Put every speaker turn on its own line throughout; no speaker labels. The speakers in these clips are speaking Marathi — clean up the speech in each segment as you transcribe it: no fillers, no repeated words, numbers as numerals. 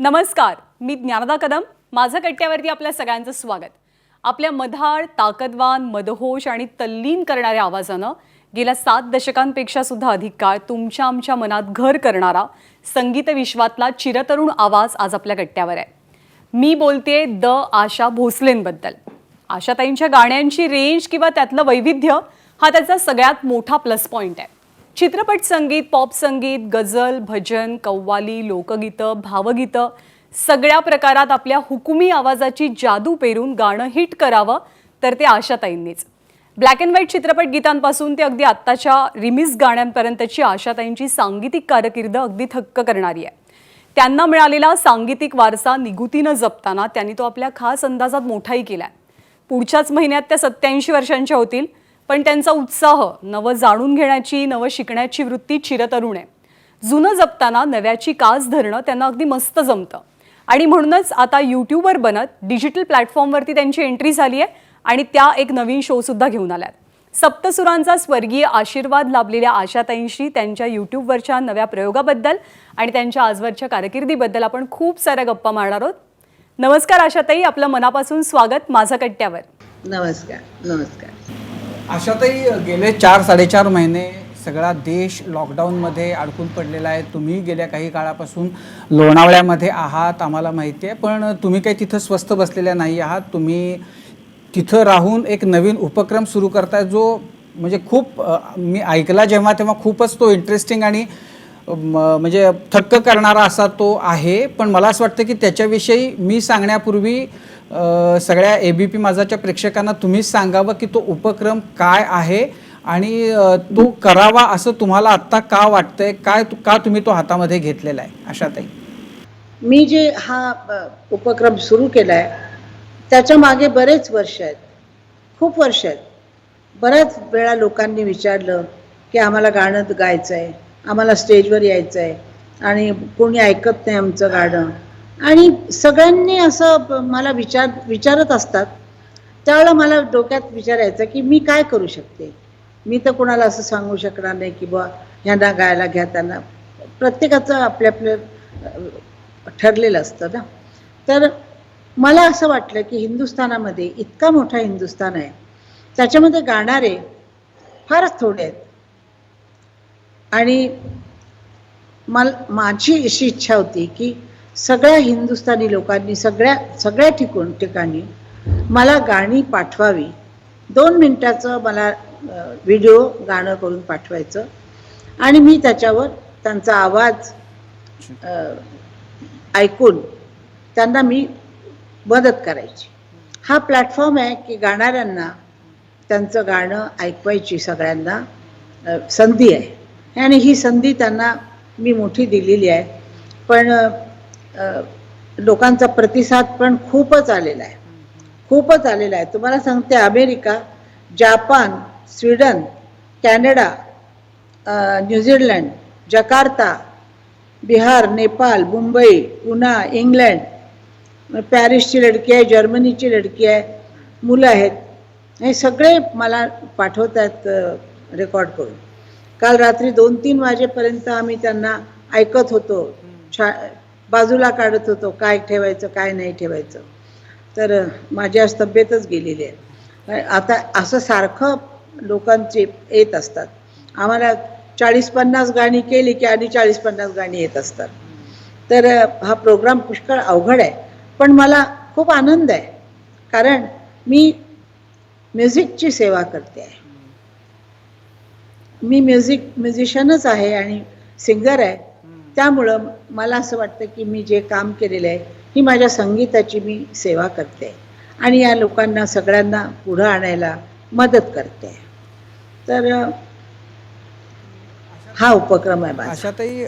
नमस्कार, मी ज्ञानदा कदम. माझं कट्ट्यावरती आपल्या सगळ्यांचं स्वागत. आपल्या मधाळ, ताकदवान, मदहोश आणि तल्लीन करणाऱ्या आवाजानं गेल्या 7 दशकांपेक्षा सुद्धा अधिक काळ तुमच्या आमच्या मनात घर करणारा संगीत विश्वातला चिरतरुण आवाज आज आपल्या कट्ट्यावर आहे. मी बोलतेय द आशा भोसलेंबद्दल. आशाताईंच्या गाण्यांची रेंज किंवा त्यातलं वैविध्य हा त्याचा सगळ्यात मोठा प्लस पॉइंट आहे. चित्रपट संगीत, पॉप संगीत, गझल, भजन, कव्वाली, लोकगीतं, भावगीतं सगळ्या प्रकारात आपल्या हुकुमी आवाजाची जादू पेरून गाणं हिट करावं तर ते आशाताईंनीच. ब्लॅक अँड व्हाईट चित्रपट गीतांपासून ते अगदी आत्ताच्या रिमिक्स गाण्यांपर्यंतची आशाताईंची सांगीतिक कारकीर्द अगदी थक्क करणारी आहे. त्यांना मिळालेला सांगीतिक वारसा निगुतीनं जपताना त्यांनी तो आपल्या खास अंदाजात मोठाही केलाय. पुढच्याच महिन्यात त्या 87 वर्षांच्या होतील, पण त्यांचा उत्साह, नवं जाणून घेण्याची, नवं शिकण्याची वृत्ती चिरतरुण आहे. जुनं जपताना नव्याची कास धरणं त्यांना अगदी मस्त जमतं आणि म्हणूनच आता यूट्यूबवर बनत डिजिटल प्लॅटफॉर्मवरती त्यांची एंट्री झाली आहे आणि त्या एक नवीन शो सुद्धा घेऊन आल्यात. सप्तसुरांचा स्वर्गीय आशीर्वाद लाभलेल्या आशाताईंशी त्यांच्या यूट्यूबवरच्या नव्या प्रयोगाबद्दल आणि त्यांच्या आजवरच्या कारकिर्दीबद्दल आपण खूप साऱ्या गप्पा मारणार आहोत. नमस्कार आशाताई, आपलं मनापासून स्वागत माझा कट्ट्यावर.
नमस्कार. नमस्कार.
आशाताई, गेले 4-4.5 महिने सगळा देश लॉकडाऊनमध्ये अडकून पडलेला आहे. तुम्ही गेल्या काही काळापासून लोणावळ्यामध्ये आहात, आम्हाला माहिती आहे. पण तुम्ही काही तिथं स्वस्थ बसलेल्या नाही आहात. तुम्ही तिथं राहून एक नवीन उपक्रम सुरू करताय जो म्हणजे खूप मी ऐकला जेव्हा तेव्हा खूपच तो इंटरेस्टिंग आणि म्हणजे थक्क करणारा असा तो आहे. पण मला असं वाटतं की त्याच्याविषयी मी सांगण्यापूर्वी सगळ्या ABP माझाच्या प्रेक्षकांना तुम्हीच सांगावं की तो उपक्रम काय आहे आणि तो करावा असं तुम्हाला आत्ता का वाटतंय, का तुम्ही तो हातामध्ये घेतलेला आहे आशाताई?
मी जे हा उपक्रम सुरू केला आहे त्याच्या मागे बरेच वर्ष आहेत, खूप वर्ष आहेत. बऱ्याच वेळा लोकांनी विचारलं की आम्हाला गाणं गायचं आहे, आम्हाला स्टेजवर यायचं आहे आणि कोणी ऐकत नाही आमचं गाणं. आणि सगळ्यांनी असं मला विचारत असतात. त्यावेळेला मला डोक्यात विचारायचं की मी काय करू शकते. मी तर कोणाला असं सांगू शकणार नाही की बा ह्यांना गायला घ्या, त्यांना. प्रत्येकाचं आपल्या ठरलेलं असतं ना. तर मला असं वाटलं की हिंदुस्थानामध्ये इतका मोठा हिंदुस्थान आहे, त्याच्यामध्ये गाणारे फारच थोडे आहेत. आणि माझी अशी इच्छा होती की सगळ्या हिंदुस्थानी लोकांनी सगळ्या ठिकाणी मला गाणी पाठवावी. 2 मिनिटाचं मला व्हिडिओ गाणं करून पाठवायचं आणि मी त्याच्यावर त्यांचा आवाज ऐकून त्यांना मी मदत करायची. हा प्लॅटफॉर्म आहे की गाणाऱ्यांना त्यांचं गाणं ऐकवायची सगळ्यांना संधी आहे आणि ही संधी त्यांना मी मोठी दिलेली आहे. पण लोकांचा प्रतिसाद पण खूपच आलेला आहे. तुम्हाला सांगते, America, Japan, Sweden, Canada, New Zealand, Jakarta, Bihar, Nepal, Mumbai, Pune, England, पॅरिसची लडकी आहे, जर्मनीची लडकी आहे, मुलं आहेत. हे सगळे मला पाठवत आहेत रेकॉर्ड करून. काल रात्री 2-3 वाजेपर्यंत आम्ही त्यांना ऐकत होतो, बाजूला काढत होतो, काय ठेवायचं काय नाही ठेवायचं. तर माझी आज तब्येतच गेलेली आहे. आता असं सारखं लोकांचे येत असतात. आम्हाला 40-50 गाणी केली की आणि 40-50 गाणी येत असतात. तर हा प्रोग्राम पुष्कळ अवघड आहे, पण मला खूप आनंद आहे. कारण मी म्युझिकची सेवा करते आहे. मी म्युझिशियनच आहे आणि सिंगर आहे. त्यामुळं मला असं वाटतं की मी जे काम केलेलं आहे ही माझ्या संगीताची मी सेवा करते आणि या लोकांना सगळ्यांना पुढं आणायला मदत करते. तर हा उपक्रम आहे माझा.
आशाताई,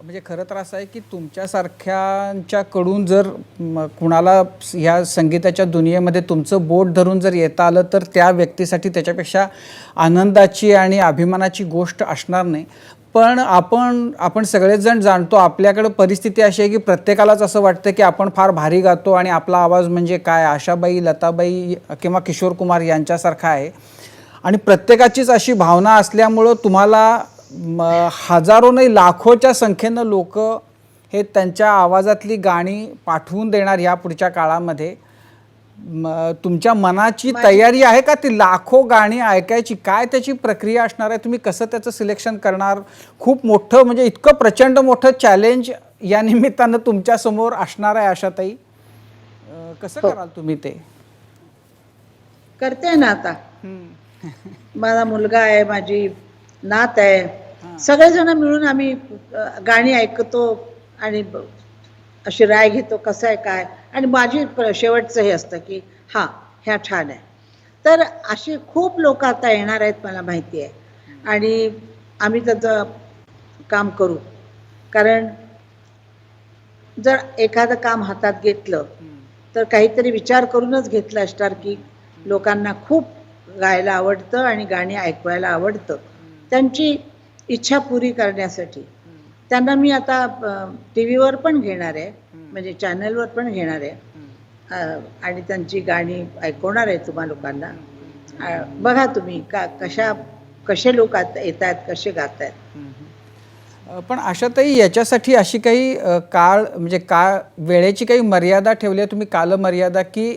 म्हणजे खरं तर असं आहे की तुमच्यासारख्यांच्याकडून जर कुणाला ह्या संगीताच्या दुनियेमध्ये तुमचं बोट धरून जर येता आलं तर त्या व्यक्तीसाठी त्याच्यापेक्षा आनंदाची आणि अभिमानाची गोष्ट असणार नाही. पण आपण सगळेच जण जाणतो, आपल्याकडं परिस्थिती अशी आहे की प्रत्येकालाच असं वाटतं की आपण फार भारी गातो आणि आपला आवाज म्हणजे काय आशाबाई, लताबाई किंवा किशोर कुमार यांच्यासारखा आहे. आणि प्रत्येकाचीच अशी भावना असल्यामुळं तुम्हाला हजारो नाही लाखोच्या संख्येनं लोक हे त्यांच्या आवाजातली गाणी पाठवून देणार ह्या पुढच्या काळामध्ये, तुमच्या मनाची तयारी आहे का ती लाखो गाणी ऐकायची? काय त्याची प्रक्रिया असणार आहे? तुम्ही कसं त्याचं सिलेक्शन करणार? खूप मोठं म्हणजे इतकं प्रचंड मोठं चॅलेंज या निमित्तानं तुमच्यासमोर असणार आहे आशाताई. कसं कराल तुम्ही ते?
करते ना आता. माझा मुलगा आहे, माझी नात आहे, सगळेजण मिळून आम्ही गाणी ऐकतो आणि अशी राय घेतो कसं आहे काय. आणि माझी शेवटचं हे असतं की हां ह्या छान आहे. तर अशी खूप लोक आता येणार आहेत मला माहिती आहे, आणि आम्ही त्याचं काम करू. कारण जर एखादं काम हातात घेतलं तर काहीतरी विचार करूनच घेतलं असणार की लोकांना खूप गायला आवडतं आणि गाणी ऐकवायला आवडतं. त्यांची इच्छा पुरी करण्यासाठी त्यांना मी आता टी व्हीवर पण घेणार आहे, म्हणजे चॅनलवर पण घेणार आहे, आणि त्यांची गाणी ऐकवणार आहे तुम्हा लोकांना. बघा तुम्ही कसे लोक येत आहेत, कसे गात आहेत.
पण आशाताई याच्यासाठी अशी काही काळ म्हणजे वेळेची काही मर्यादा ठेवली आहे तुम्ही, कालमर्यादा, की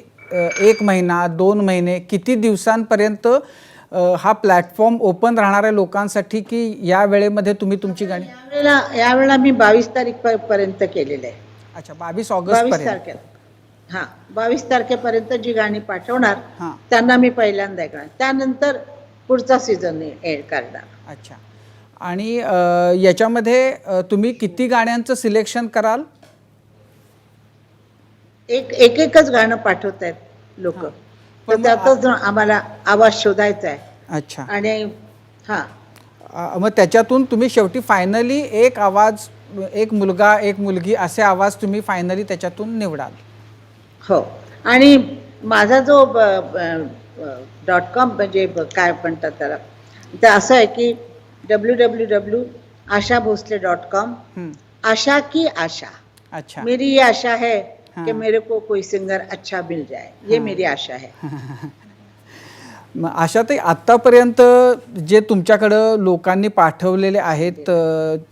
1 महिना 2 महिने किती दिवसांपर्यंत हा प्लॅटफॉर्म ओपन राहणार आहे लोकांसाठी, की या वेळेमध्ये तुम्ही तुमची गाणी?
यावेळेला मी 22 तारीख पर्यंत केलेलं आहे.
अच्छा, 22 ऑगस्ट
22
पर्यंत.
तारखेला. हां, 22 तारखेपर्यंत जी गाणी पाठवणार त्यांना मी पहिल्यांदा ऐकणार, त्यानंतर पुढचा सीझन करणार.
अच्छा. आणि याच्यामध्ये तुम्ही किती गाण्यांचं सिलेक्शन कराल?
एकच गाणं पाठवत आहेत लोक, तर त्यातच आम्हाला आवाज शोधायचा आहे.
अच्छा.
आणि हां,
मग त्याच्यातून तुम्ही शेवटी फायनली एक आवाज, एक मुलगा एक मुलगी असे आवाज तुम्ही फायनली त्याच्यातून निवडाल?
हो. आणि माझा जो .com म्हणजे काय म्हणतात त्याला, ते असं आहे की www.ashabhosle.com. आशा की आशा.
अच्छा.
मेरी ये आशा है कि मेरे को कोई सिंगर अच्छा मिल जाए, ये मेरी आशा है.
आशाताई, आत्तापर्यंत जे तुमच्याकडं लोकांनी पाठवलेले आहेत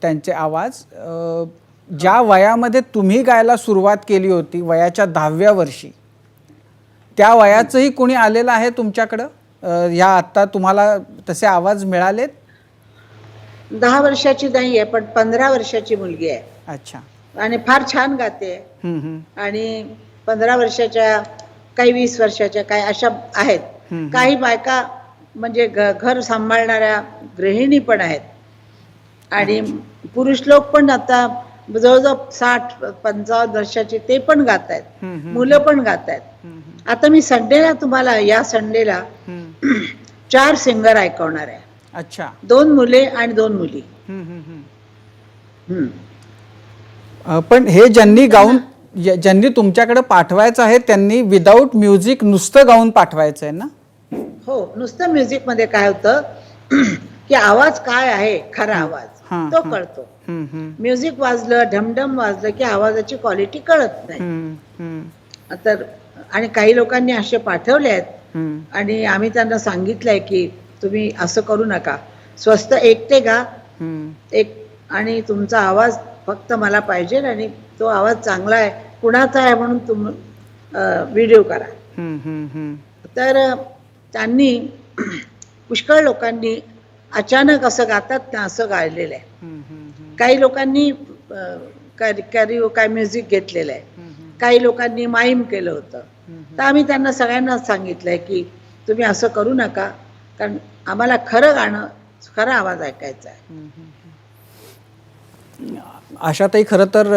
त्यांचे आवाज, ज्या वयामध्ये तुम्ही गायला सुरुवात केली होती, वयाच्या 10व्या वर्षी, त्या वयाचंही कोणी आलेलं आहे तुमच्याकडं? या आत्ता तुम्हाला तसे आवाज मिळालेत?
10 वर्षाची नाही आहे, पण 15 वर्षाची मुलगी आहे.
अच्छा.
आणि फार छान गाते. आणि 15 वर्षाच्या, काही 20 वर्षाच्या, काही अशा आहेत. काही बायका म्हणजे घर सांभाळणाऱ्या गृहिणी पण आहेत, आणि पुरुष लोक पण आता जवळजवळ 60-55 वर्षाचे ते पण गात आहेत, मुलं पण गात आहेत. आता मी संडेला तुम्हाला, या संडेला 4 सिंगर ऐकवणार आहे.
अच्छा.
2 मुले आणि 2 मुली.
पण हे ज्यांनी तुमच्याकडे पाठवायचं आहे त्यांनी विदाऊट म्युझिक नुसतं गाऊन पाठवायचं आहे ना?
हो, नुसतं म्युझिक मध्ये काय होतं की आवाज काय आहे, खरा आवाज तो कळतो. म्युझिक वाजलं, ढमढम वाजलं की आवाजाची क्वालिटी कळत नाही. तर आणि काही लोकांनी असे पाठवले आहेत, आणि आम्ही त्यांना सांगितलंय की तुम्ही असं करू नका, स्वस्त एकटे गा, आणि तुमचा आवाज फक्त मला पाहिजे, आणि तो आवाज चांगला आहे, कुणाचा आहे म्हणून तुम्ही व्हिडिओ करा. तर त्यांनी पुष्कळ लोकांनी अचानक असं गातात ना असं गायलेलं आहे. काही लोकांनी काय म्युझिक घेतलेलं आहे, काही लोकांनी माईम केलं होतं. तर आम्ही त्यांना सगळ्यांना सांगितलंय की तुम्ही असं करू नका, कारण आम्हाला खरं गाणं, खरा आवाज ऐकायचा आहे.
आशाताई, खरं तर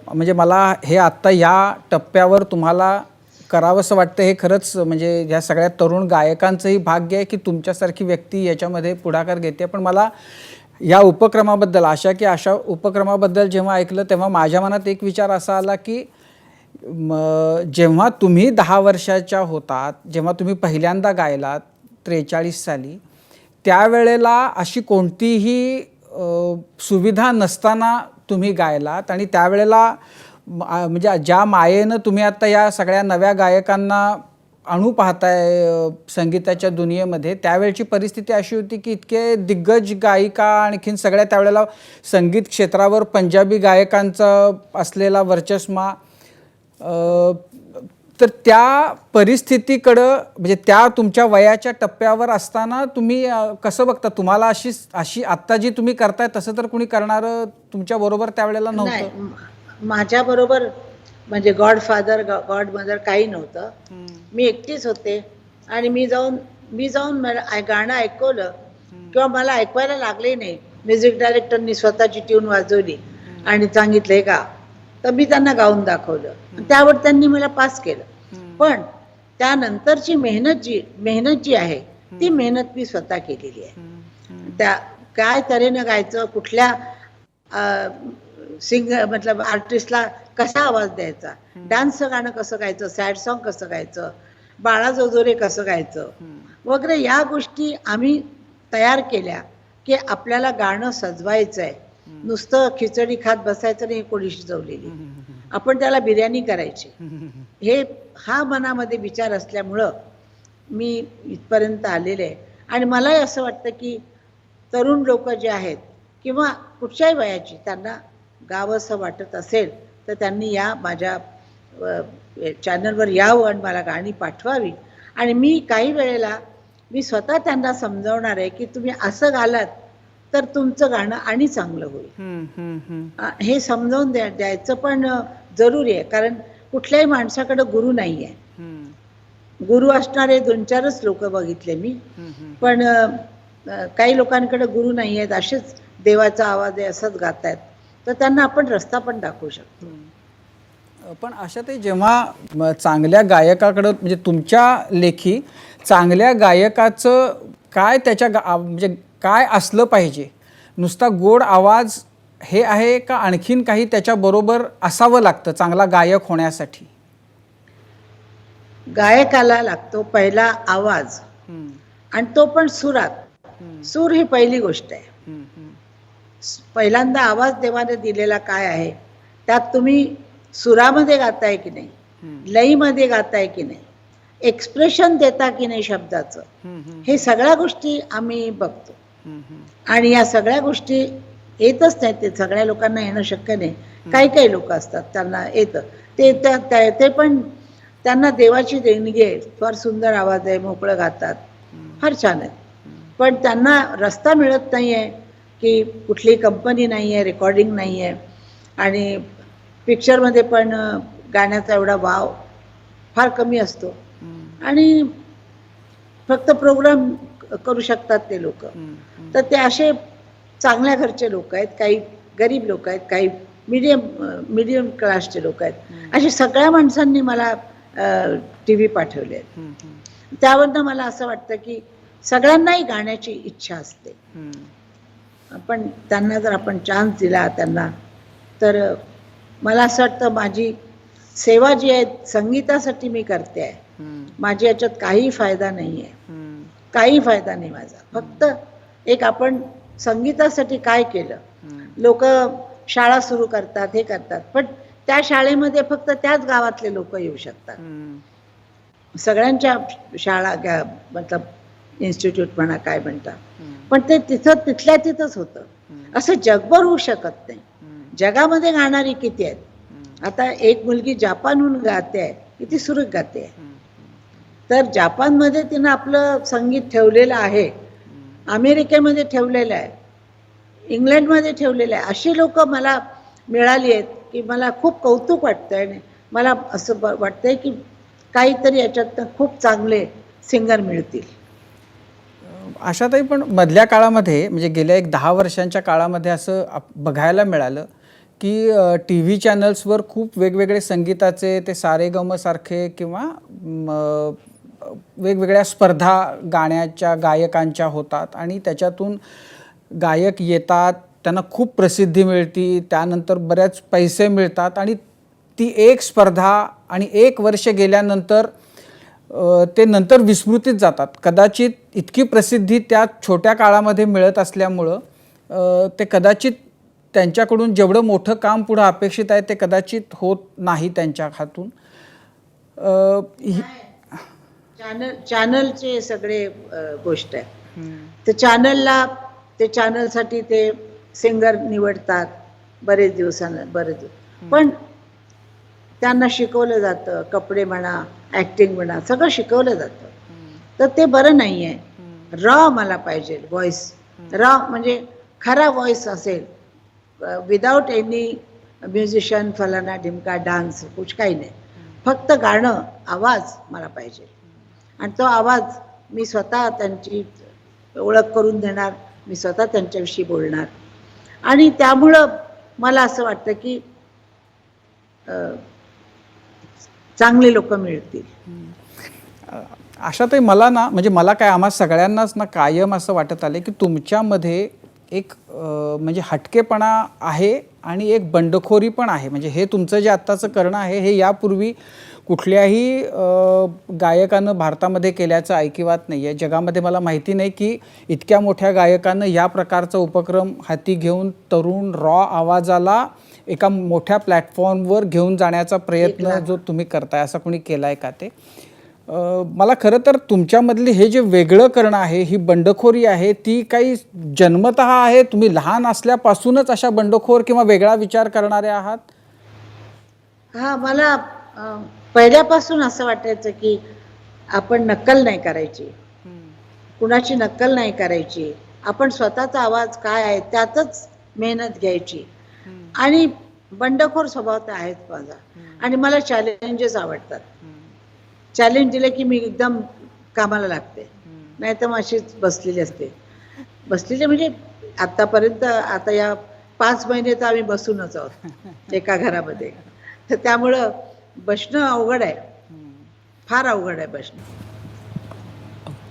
म्हणजे मला हे आत्ता या टप्प्यावर तुम्हाला करावंसं वाटतं, हे खरंच म्हणजे ह्या सगळ्या तरुण गायकांचंही भाग्य आहे की तुमच्यासारखी व्यक्ती याच्यामध्ये पुढाकार घेते. पण मला या उपक्रमाबद्दल, अशा उपक्रमाबद्दल जेव्हा ऐकलं तेव्हा माझ्या मनात एक विचार असा आला की जेव्हा तुम्ही 10 वर्षाच्या होतात, जेव्हा तुम्ही पहिल्यांदा गायलात 43 साली, त्यावेळेला अशी कोणतीही सुविधा नसताना तुम्ही गायलात, आणि त्यावेळेला म्हणजे ज्या मायेनं तुम्ही आता या सगळ्या नव्या गायकांना अणू पाहताय संगीताच्या दुनियेमध्ये, त्यावेळची परिस्थिती अशी होती की इतके दिग्गज गायिका आणखीन सगळ्या त्यावेळेला संगीत क्षेत्रावर पंजाबी गायकांचा असलेला वर्चस्मा, तर त्या परिस्थितीकडं म्हणजे त्या तुमच्या वयाच्या टप्प्यावर असताना तुम्ही कसं बघता? तुम्हाला अशी आत्ता जी तुम्ही करताय तसं तर कुणी करणारं तुमच्या बरोबर त्यावेळेला नव्हतं?
नाही, माझ्या बरोबर म्हणजे गॉडफादर गॉड मदर काही नव्हतं. मी एकटीच होते आणि मी जाऊन गाणं ऐकवलं किंवा मला ऐकवायला लागले नाही. म्युझिक डायरेक्टरनी स्वतःची ट्यून वाजवली आणि सांगितले का, तर मी त्यांना गाऊन दाखवलं. त्यावर त्यांनी मला पास केलं. पण त्यानंतरची मेहनत जी आहे ती मेहनत मी स्वतः केलेली आहे. त्या काय तऱ्हेनं गायचं, कुठल्या मतलब आर्टिस्टला कसा आवाज द्यायचा, डान्सचं गाणं कसं गायचं, सॅड सॉन्ग कसं गायचं, बाळा जोजोरे कसं गायचं वगैरे, या गोष्टी आम्ही तयार केल्या की आपल्याला गाणं सजवायचं आहे. नुसतं खिचडी खात बसायचं नाही कोणी शिजवलेली, आपण त्याला बिर्याणी करायची. हा मनामध्ये विचार असल्यामुळं मी इथपर्यंत आलेले आहे. आणि मलाही असं वाटतं की तरुण लोक जे आहेत किंवा कुठच्याही वयाची, त्यांना गावंसं वाटत असेल तर त्यांनी या माझ्या चॅनलवर यावं आणि मला गाणी पाठवावी. आणि मी काही वेळेला मी स्वतः त्यांना समजावणार आहे की तुम्ही असं गालात तर तुमचं गाणं आणि चांगलं होईल. हे समजावून द्यायचं पण जरुरी आहे, कारण कुठल्याही माणसाकडे गुरु नाही आहे. गुरु असणारे 2-4च लोक बघितले मी, पण काही लोकांकडे गुरु नाही आहेत, असेच देवाचा आवाज आहे असंच गातायत, तर त्यांना आपण रस्ता पण दाखवू शकतो.
पण अशातही जेव्हा चांगल्या गायकाकडं म्हणजे तुमच्या लेखी चांगल्या गायकाचं काय त्याच्या म्हणजे काय असलं पाहिजे? नुसता गोड आवाज हे आहे का आणखीन काही त्याच्याबरोबर असावं लागतं चांगला गायक होण्यासाठी?
गायकाला लागतो पहिला आवाज, आणि तो पण सुरात. सूर ही पहिली गोष्ट आहे. पहिल्यांदा आवाज देवाने दिलेला काय आहे, त्यात तुम्ही सुरामध्ये गाताय की नाही, लईमध्ये गाताय की नाही, एक्सप्रेशन देता की नाही शब्दाचं, हे सगळ्या गोष्टी आम्ही बघतो. आणि या सगळ्या गोष्टी येतच नाही, ते सगळ्या लोकांना येणं शक्य नाही. काही लोक असतात त्यांना येतं, ते पण त्यांना देवाची देणगी आहे. फार सुंदर आवाज आहे, मोकळं गातात, फार छान आहे. पण त्यांना रस्ता मिळत नाही आहे की कुठली कंपनी नाही आहे, रेकॉर्डिंग नाही आहे, आणि पिक्चरमध्ये पण गाण्याचा एवढा वाव फार कमी असतो, आणि फक्त प्रोग्राम करू शकतात ते लोक. तर ते असे चांगल्या घरचे लोक आहेत, काही गरीब लोक आहेत, काही मीडियम क्लासचे लोक आहेत. अशी सगळ्या माणसांनी मला TV पाठवले आहेत. त्यावरनं मला असं वाटतं की सगळ्यांनाही गाण्याची इच्छा असते, पण त्यांना जर आपण चान्स दिला त्यांना, तर मला असं वाटतं माझी सेवा जी आहे संगीतासाठी मी करते आहे. माझी याच्यात काही फायदा नाही आहे, काही फायदा नाही माझा. फक्त एक आपण संगीतासाठी काय केलं. लोक शाळा सुरू करतात, हे करतात, पण त्या शाळेमध्ये फक्त त्याच गावातले लोक येऊ शकतात. सगळ्यांच्या शाळा मतलब इन्स्टिट्यूट म्हणा, काय म्हणता, पण ते तिथल्या तिथंच होतं. असं जगभर होऊ शकत नाही. जगामध्ये गाणारी किती आहेत. आता एक मुलगी जापानहून गाते आहे, किती सुरेख गाते आहे. तर जापानमध्ये तिनं आपलं संगीत ठेवलेलं आहे, अमेरिकेमध्ये ठेवलेलं आहे, इंग्लंडमध्ये ठेवलेलं आहे. अशी लोक मला मिळाली आहेत की मला खूप कौतुक वाटतं. आणि मला असं वाटतंय की काहीतरी याच्यात खूप चांगले सिंगर मिळतील.
अशातही पण मधल्या काळामध्ये म्हणजे गेल्या 10 वर्षांच्या काळामध्ये असं बघायला मिळालं की TV चॅनल्सवर खूप वेगवेगळे संगीताचे ते सारेगम सारखे किंवा वेगवेगळ्या स्पर्धा गाण्याच्या गायकांच्या होतात, आणि त्याच्यातून गायक येतात, त्यांना खूप प्रसिद्धी मिळते, त्यानंतर बऱ्याच पैसे मिळतात, आणि ती एक स्पर्धा आणि 1 वर्ष गेल्यानंतर ते नंतर विस्मृतीत जातात. कदाचित इतकी प्रसिद्धी त्या छोट्या काळामध्ये मिळत असल्यामुळं ते कदाचित त्यांच्याकडून जेवढं मोठं काम पुढं अपेक्षित आहे ते कदाचित होत नाही त्यांच्या हातून.
चॅनलचे सगळे गोष्ट आहे. तर ते चॅनलसाठी ते सिंगर निवडतात बरेच पण त्यांना शिकवलं जातं, कपडे म्हणा, ॲक्टिंग म्हणा, सगळं शिकवलं जातं. तर ते बरं नाही आहे. रॉ मला पाहिजे व्हॉइस, रॉ म्हणजे खरा व्हॉइस असेल, विदाउट एनी म्युझिशियन फलाना ढिमका डान्स कुछ काही नाही, फक्त गाणं, आवाज मला पाहिजे. आणि तो आवाज मी स्वतः त्यांची ओळख करून देणार, मी स्वतः त्यांच्याविषयी बोलणार. आणि त्यामुळं मला असं वाटतं की चांगले लोक मिळतील.
आशाताई, मला ना म्हणजे मला काय आम्हा सगळ्यांनाच ना कायम असं वाटत आलं की तुमच्यामध्ये एक म्हणजे हटकेपणा आहे आणि एक बंडखोरी पण आहे. म्हणजे हे तुमचं जे आत्ताचं करणं आहे हे यापूर्वी कुठल्याही गायकानं भारतामध्ये केल्याचं ऐकिवात नाही आहे. जगामध्ये मला माहिती नाही की इतक्या मोठ्या गायकानं या प्रकारचा उपक्रम हाती घेऊन तरुण रॉ आवाजाला एका मोठ्या प्लॅटफॉर्मवर घेऊन जाण्याचा प्रयत्न जो तुम्ही करताय, असा कोणी केला आहे का ते? मला खरं तर तुमच्यामधली हे जे वेगळं करणं आहे, ही बंडखोरी आहे, ती काही जन्मतः आहे? तुम्ही लहान असल्यापासूनच अशा बंडखोर किंवा वेगळा विचार करणारे आहात?
हा, मला पहिल्यापासून असं वाटायचं की आपण नक्कल नाही करायची, कुणाची नक्कल नाही करायची, आपण स्वतःचा आवाज काय आहे त्यातच मेहनत घ्यायची. आणि बंडखोर स्वभाव तर आहेच माझा. आणि मला चॅलेंजेस आवडतात. चॅलेंज दिले की मी एकदम कामाला लागते, नाही तर मग अशीच बसलेली म्हणजे आतापर्यंत, आता या 5 महिने तर आम्ही बसूनच आहोत एका घरामध्ये. तर त्यामुळं बसणं अवघड आहे, फार अवघड आहे बसणं.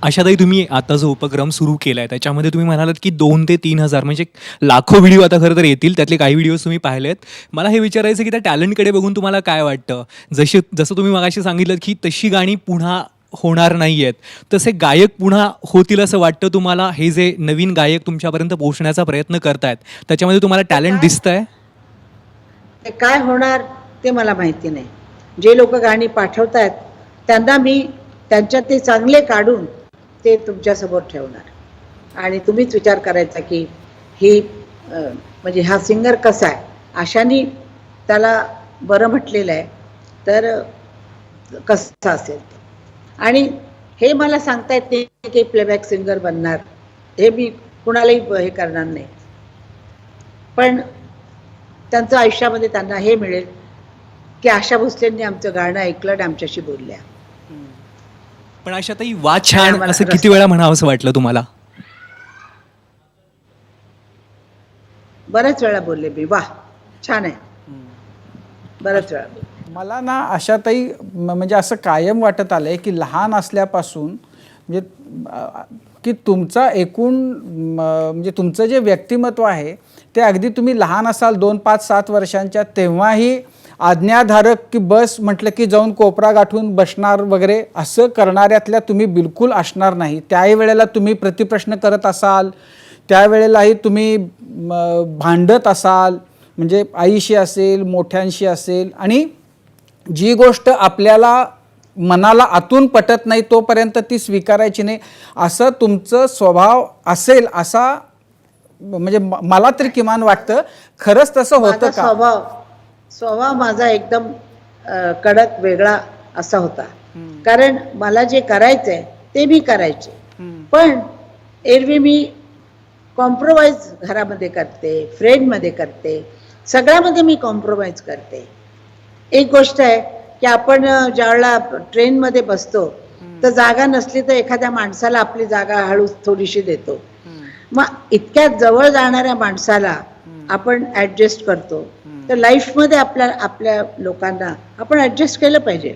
आशाताई, तुम्ही आता जो उपक्रम सुरू केला आहे त्याच्यामध्ये तुम्ही म्हणालात की 2 ते 3 हजार म्हणजे लाखो व्हिडिओ आता खरं तर येतील, त्यातले काही व्हिडिओज तुम्ही पाहिलेत. मला हे विचारायचं की त्या टॅलेंटकडे बघून तुम्हाला काय वाटतं? जसं तुम्ही मगाशी सांगितलं की तशी गाणी पुन्हा होणार नाही आहेत, तसे गायक पुन्हा होतील असं वाटतं तुम्हाला? हे जे नवीन गायक तुमच्यापर्यंत पोहोचण्याचा प्रयत्न करतायत त्याच्यामध्ये तुम्हाला टॅलेंट दिसतंय?
ते काय होणार ते मला माहिती नाही. जे लोक गाणी पाठवतायत त्यांना मी त्यांच्यात ते चांगले काढून ते तुमच्यासमोर ठेवणार. आणि तुम्हीच विचार करायचा की ही म्हणजे हा सिंगर कसा आहे. आशानी त्याला बरं म्हटलेलं आहे, तर कसं असेल. आणि हे मला सांगता येत नाही की प्लेबॅक सिंगर बनणार, हे मी कुणालाही हे करणार नाही. पण त्यांचं आयुष्यामध्ये त्यांना हे मिळेल की आशा भोसलेंनी आमचं गाणं ऐकलं आणि आमच्याशी बोलल्या.
पण आशाताई, वा छान असं किती वेळा म्हणावं असं वाटलं तुम्हाला?
बऱ्याच वेळा बोलले मी, वा छान आहे, बऱ्याच वेळा बोलले.
मला ना आशाताई म्हणजे असं कायम वाटत आलं आहे की लहान असल्यापासून म्हणजे की तुमचा एकूण म्हणजे तुमचं जे व्यक्तिमत्व आहे ते अगदी तुम्ही लहान असाल 2, 5, 7 वर्षांच्या तेव्हाही आज्ञाधारक की बस म्हटलं की जाऊन कोपरा गाठून बसणार वगैरे असं करणाऱ्यातल्या तुम्ही बिलकुल असणार नाही. त्याही वेळेला तुम्ही प्रतिप्रश्न करत असाल, त्यावेळेलाही तुम्ही भांडत असाल, म्हणजे आईशी असेल, मोठ्यांशी असेल, आणि जी गोष्ट आपल्याला मनाला आतून पटत नाही तोपर्यंत ती स्वीकारायची नाही, असं तुमचं स्वभाव असेल असा म्हणजे मला तरी किमान वाटतं. खरंच तसं होतं का?
स्वभाव माझा एकदम कडक वेगळा असा होता. कारण मला जे करायचंय ते मी करायचे, पण एरवी मी कॉम्प्रोमाइज घरामध्ये करते, फ्रेंडमध्ये करते, सगळ्यामध्ये मी कॉम्प्रोमाइज करते. एक गोष्ट आहे की आपण ज्यावेळेला ट्रेनमध्ये बसतो तर जागा नसली तर एखाद्या माणसाला आपली जागा हळूच थोडीशी देतो. मग इतक्या जवळ जाणाऱ्या माणसाला आपण ॲडजस्ट करतो, तर लाईफमध्ये आपल्या लोकांना आपण ॲडजस्ट केलं पाहिजे.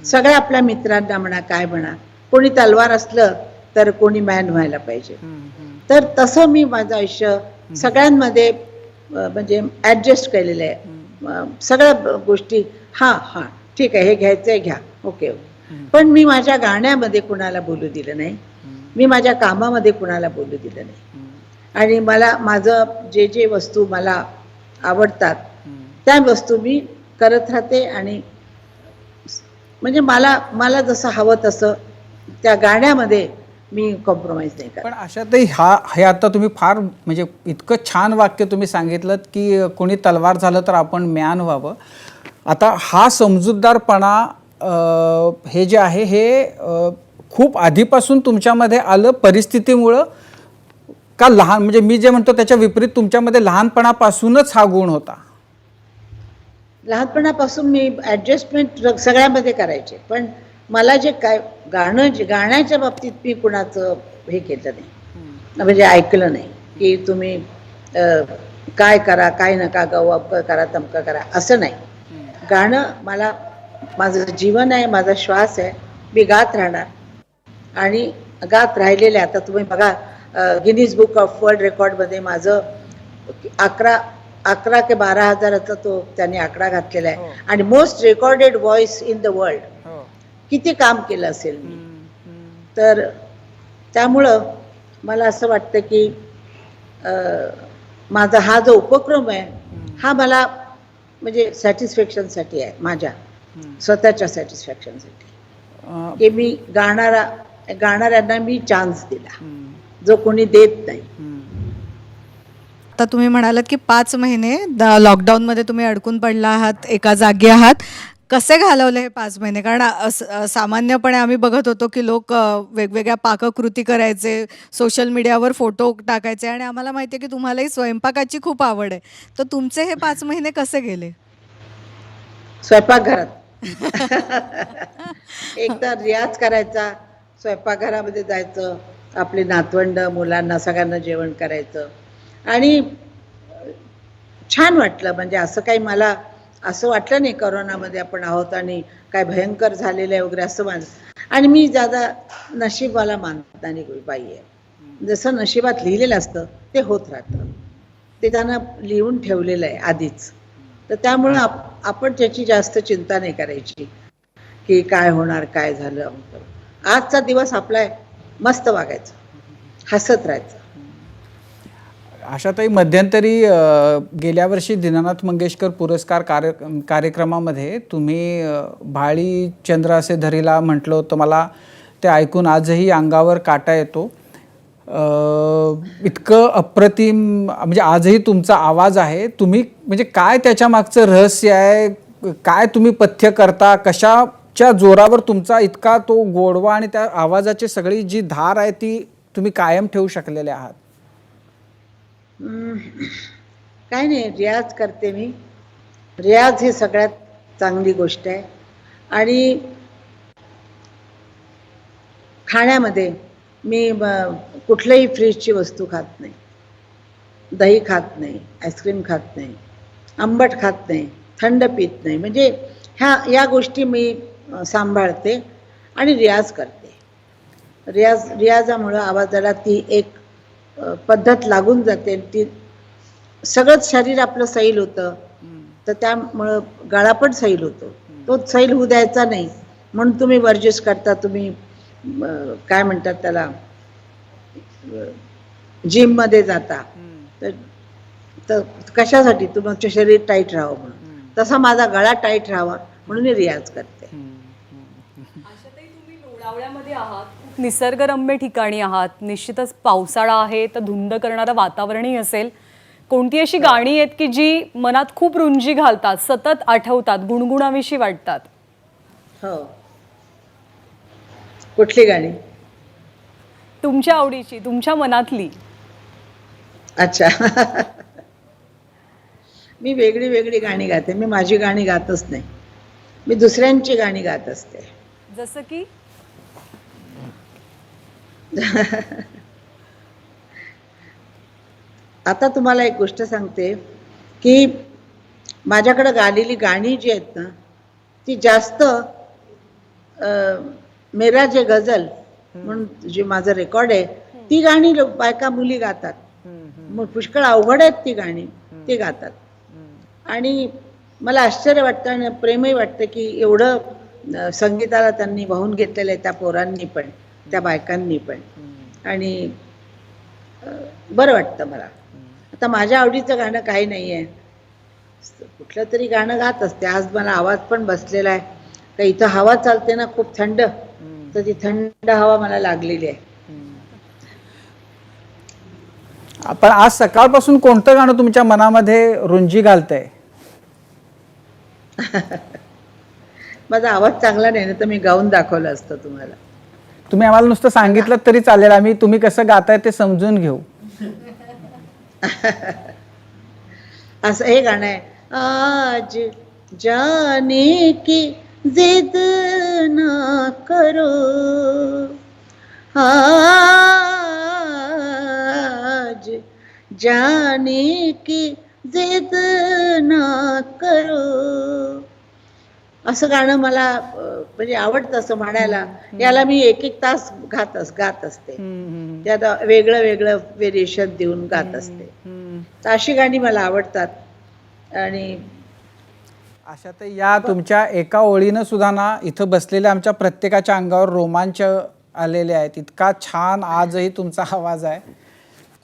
सगळ्या आपल्या मित्रांना म्हणा, काय म्हणा, कोणी तलवार असलं तर कोणी मॅन व्हायला पाहिजे. तर तसं मी माझं आयुष्य सगळ्यांमध्ये म्हणजे ॲडजस्ट केलेलं आहे. सगळ्या गोष्टी हां ठीक आहे, हे घ्यायचं आहे घ्या, ओके. पण मी माझ्या गाण्यामध्ये कुणाला बोलू दिलं नाही, मी माझ्या कामामध्ये कुणाला बोलू दिलं नाही. आणि मला माझं जे वस्तू मला आवडतात त्या वस्तू मी करत राहते. आणि म्हणजे मला जसं हवं तसं त्या गाण्यामध्ये मी कॉम्प्रोमाइज नाही करत.
पण अशातही हे आता तुम्ही फार म्हणजे इतकं छान वाक्य तुम्ही सांगितलं की कोणी तलवार झालं तर आपण म्यान व्हावं. आता हा समजूतदारपणा हे जे आहे हे खूप आधीपासून तुमच्यामध्ये आलं परिस्थितीमुळं का लहान, म्हणजे मी जे म्हणतो त्याच्या विपरीत तुमच्यामध्ये लहानपणापासूनच हा गुण होता?
लहानपणापासून मी ॲडजस्टमेंट सगळ्यामध्ये करायचे, पण मला जे काय गाण्याच्या बाबतीत मी कुणाचं हे केलं नाही, म्हणजे ऐकलं नाही की तुम्ही काय करा काय नका गाऊ, अमकं करा तमकं करा, असं नाही. गाणं माझं जीवन आहे, माझा श्वास आहे. मी गात राहणार आणि गात राहिलेले. आता तुम्ही बघा गिनीज बुक ऑफ वर्ल्ड रेकॉर्डमध्ये माझं 11 ते 12,000चा तो त्यांनी आकडा घातलेला आहे. आणि most recorded voice in the world. किती काम केलं असेल मी. तर त्यामुळं मला असं वाटतं की माझा हा जो उपक्रम आहे हा मला म्हणजे सॅटिस्फॅक्शनसाठी आहे, माझ्या स्वतःच्या सॅटिस्फॅक्शनसाठी, की मी गाणाऱ्यांना मी चान्स दिला जो कोणी देत नाही.
आता तुम्ही म्हणालात की 5 महिने लॉकडाऊनमध्ये तुम्ही अडकून पडला आहात, एका जागी आहात. कसे घालवले हे 5 महिने? कारण सामान्यपणे आम्ही बघत होतो की लोक वेगवेगळ्या पाककृती करायचे, सोशल मीडियावर फोटो टाकायचे, आणि आम्हाला माहिती आहे की तुम्हालाही स्वयंपाकाची खूप आवड आहे. तर तुमचे हे 5 महिने कसे गेले?
स्वयंपाकघरात एकदा रियाज करायचा, स्वयंपाकघरामध्ये जायचं, आपली नातवंड मुलांना सगळ्यांना जेवण करायचं. आणि छान वाटलं. म्हणजे असं काही मला असं वाटलं नाही कोरोनामध्ये आपण आहोत आणि काय भयंकर झालेलं आहे वगैरे असं आणि मी ज्यादा नशीबवाला मानतानी बाई आहे. जसं नशिबात लिहिलेलं असतं ते होत राहतं, ते त्यांना लिहून ठेवलेलं आहे आधीच. तर त्यामुळं आपण त्याची जास्त चिंता नाही करायची की काय होणार, काय झालं. आजचा दिवस आपला मस्त वागायचं, हसत राहायचं.
आशाताई, मध्यंतरी गेल्या वर्षी दीनानाथ मंगेशकर पुरस्कार कार्यक्रमामध्ये तुम्ही भाळी चंद्र असे धरीला म्हटलं होतं. मला ते ऐकून आजही अंगावर काटा येतो. इतकं अप्रतिम, म्हणजे आजही तुमचा आवाज आहे. तुम्ही म्हणजे काय त्याच्या मागचं रहस्य आहे, काय तुम्ही पथ्य करता, कशाच्या जोरावर तुमचा इतका तो गोडवा आणि त्या आवाजाची सगळी जी धार आहे ती तुम्ही कायम ठेवू शकलेले आहात?
काय नाही, रियाज करते मी. रियाज ही सगळ्यात चांगली गोष्ट आहे. आणि खाण्यामध्ये मी कुठल्याही फ्रीजची वस्तू खात नाही, दही खात नाही, आईस्क्रीम खात नाही, आंबट खात नाही, थंड पित नाही. म्हणजे या गोष्टी मी सांभाळते आणि रियाज करते. रियाजामुळं आवाजाला ती एक पद्धत लागून जाते. ती सगळंच शरीर आपलं सैल होतं, तर त्यामुळं गळा पण सैल होतो. तो सैल होऊ द्यायचा नाही म्हणून तुम्ही वर्जिश करता. तुम्ही काय म्हणतात त्याला, जिममध्ये जाता, तर कशासाठी? तुमचं शरीर टाईट राहावं म्हणून. तसा माझा गळा टाईट राहावा म्हणून मी रियाज करते.
आशाताई, तुम्ही लोणावळ्यामध्ये आहात, खूप निसर्गरम्य ठिकाणी आहात. निश्चितच पावसाळा आहे तर धुंद करणारं वातावरणही असेल. कोणती अशी गाणी आहेत की जी मनात खूप रुंजी घालतात, सतत आठवतात, गुणगुणाविषयी वाटतात?
हो. कुठली गाणी?
तुमच्या आवडीची, तुमच्या मनातली.
अच्छा. मी वेगळी वेगळी गाणी गाते. मी माझी गाणी गातच नाही, मी दुसऱ्यांची गाणी गात असते.
जसं की
आता तुम्हाला एक गोष्ट सांगते की माझ्याकडे गालेली गाणी जी आहेत ना, ती जास्त मेरा जे गझल म्हणून जे माझं रेकॉर्ड आहे, ती गाणी बायका मुली गातात. मग पुष्कळ अवघड आहेत ती गाणी, ते गातात. आणि मला आश्चर्य वाटतं आणि प्रेमही वाटतं की एवढं संगीताला त्यांनी वाहून घेतलेलं आहे, त्या पोरांनी पण, त्या बायकांनी पण. आणि बरं वाटतं मला. आता माझ्या आवडीचं गाणं काही नाही आहे, कुठलं तरी गाणं गात असते. आज मला आवाज पण बसलेला आहे, तर इथं हवा चालते ना खूप थंड, तर ती थंड हवा मला लागलेली आहे.
पण आज सकाळपासून कोणतं गाणं तुमच्या मनामध्ये रुंजी घालतंय?
माझा आवाज चांगला नाही ना, तर मी गाऊन दाखवलं असतं तुम्हाला.
तुम्ही आम्हाला नुसतं सांगितलं तरी चालेल, आम्ही तुम्ही कसं गाताय ते समजून घेऊ.
असं हे गाणं आहे. आज जाने की जिद ना करो, आज जाने की जिद ना करो. असं गाणं मला म्हणजे आवडतं असं म्हणायला. याला मी एक एक तास गात असते. त्यात वेगळं वेगळं व्हेरिएशन देऊन गात असते. तर अशी गाणी मला आवडतात. आणि
अशा तर या तुमच्या एका ओळीनं सुद्धा ना इथं बसलेल्या आमच्या प्रत्येकाच्या अंगावर रोमांच आलेले आहेत. इतका छान आजही तुमचा आवाज आहे.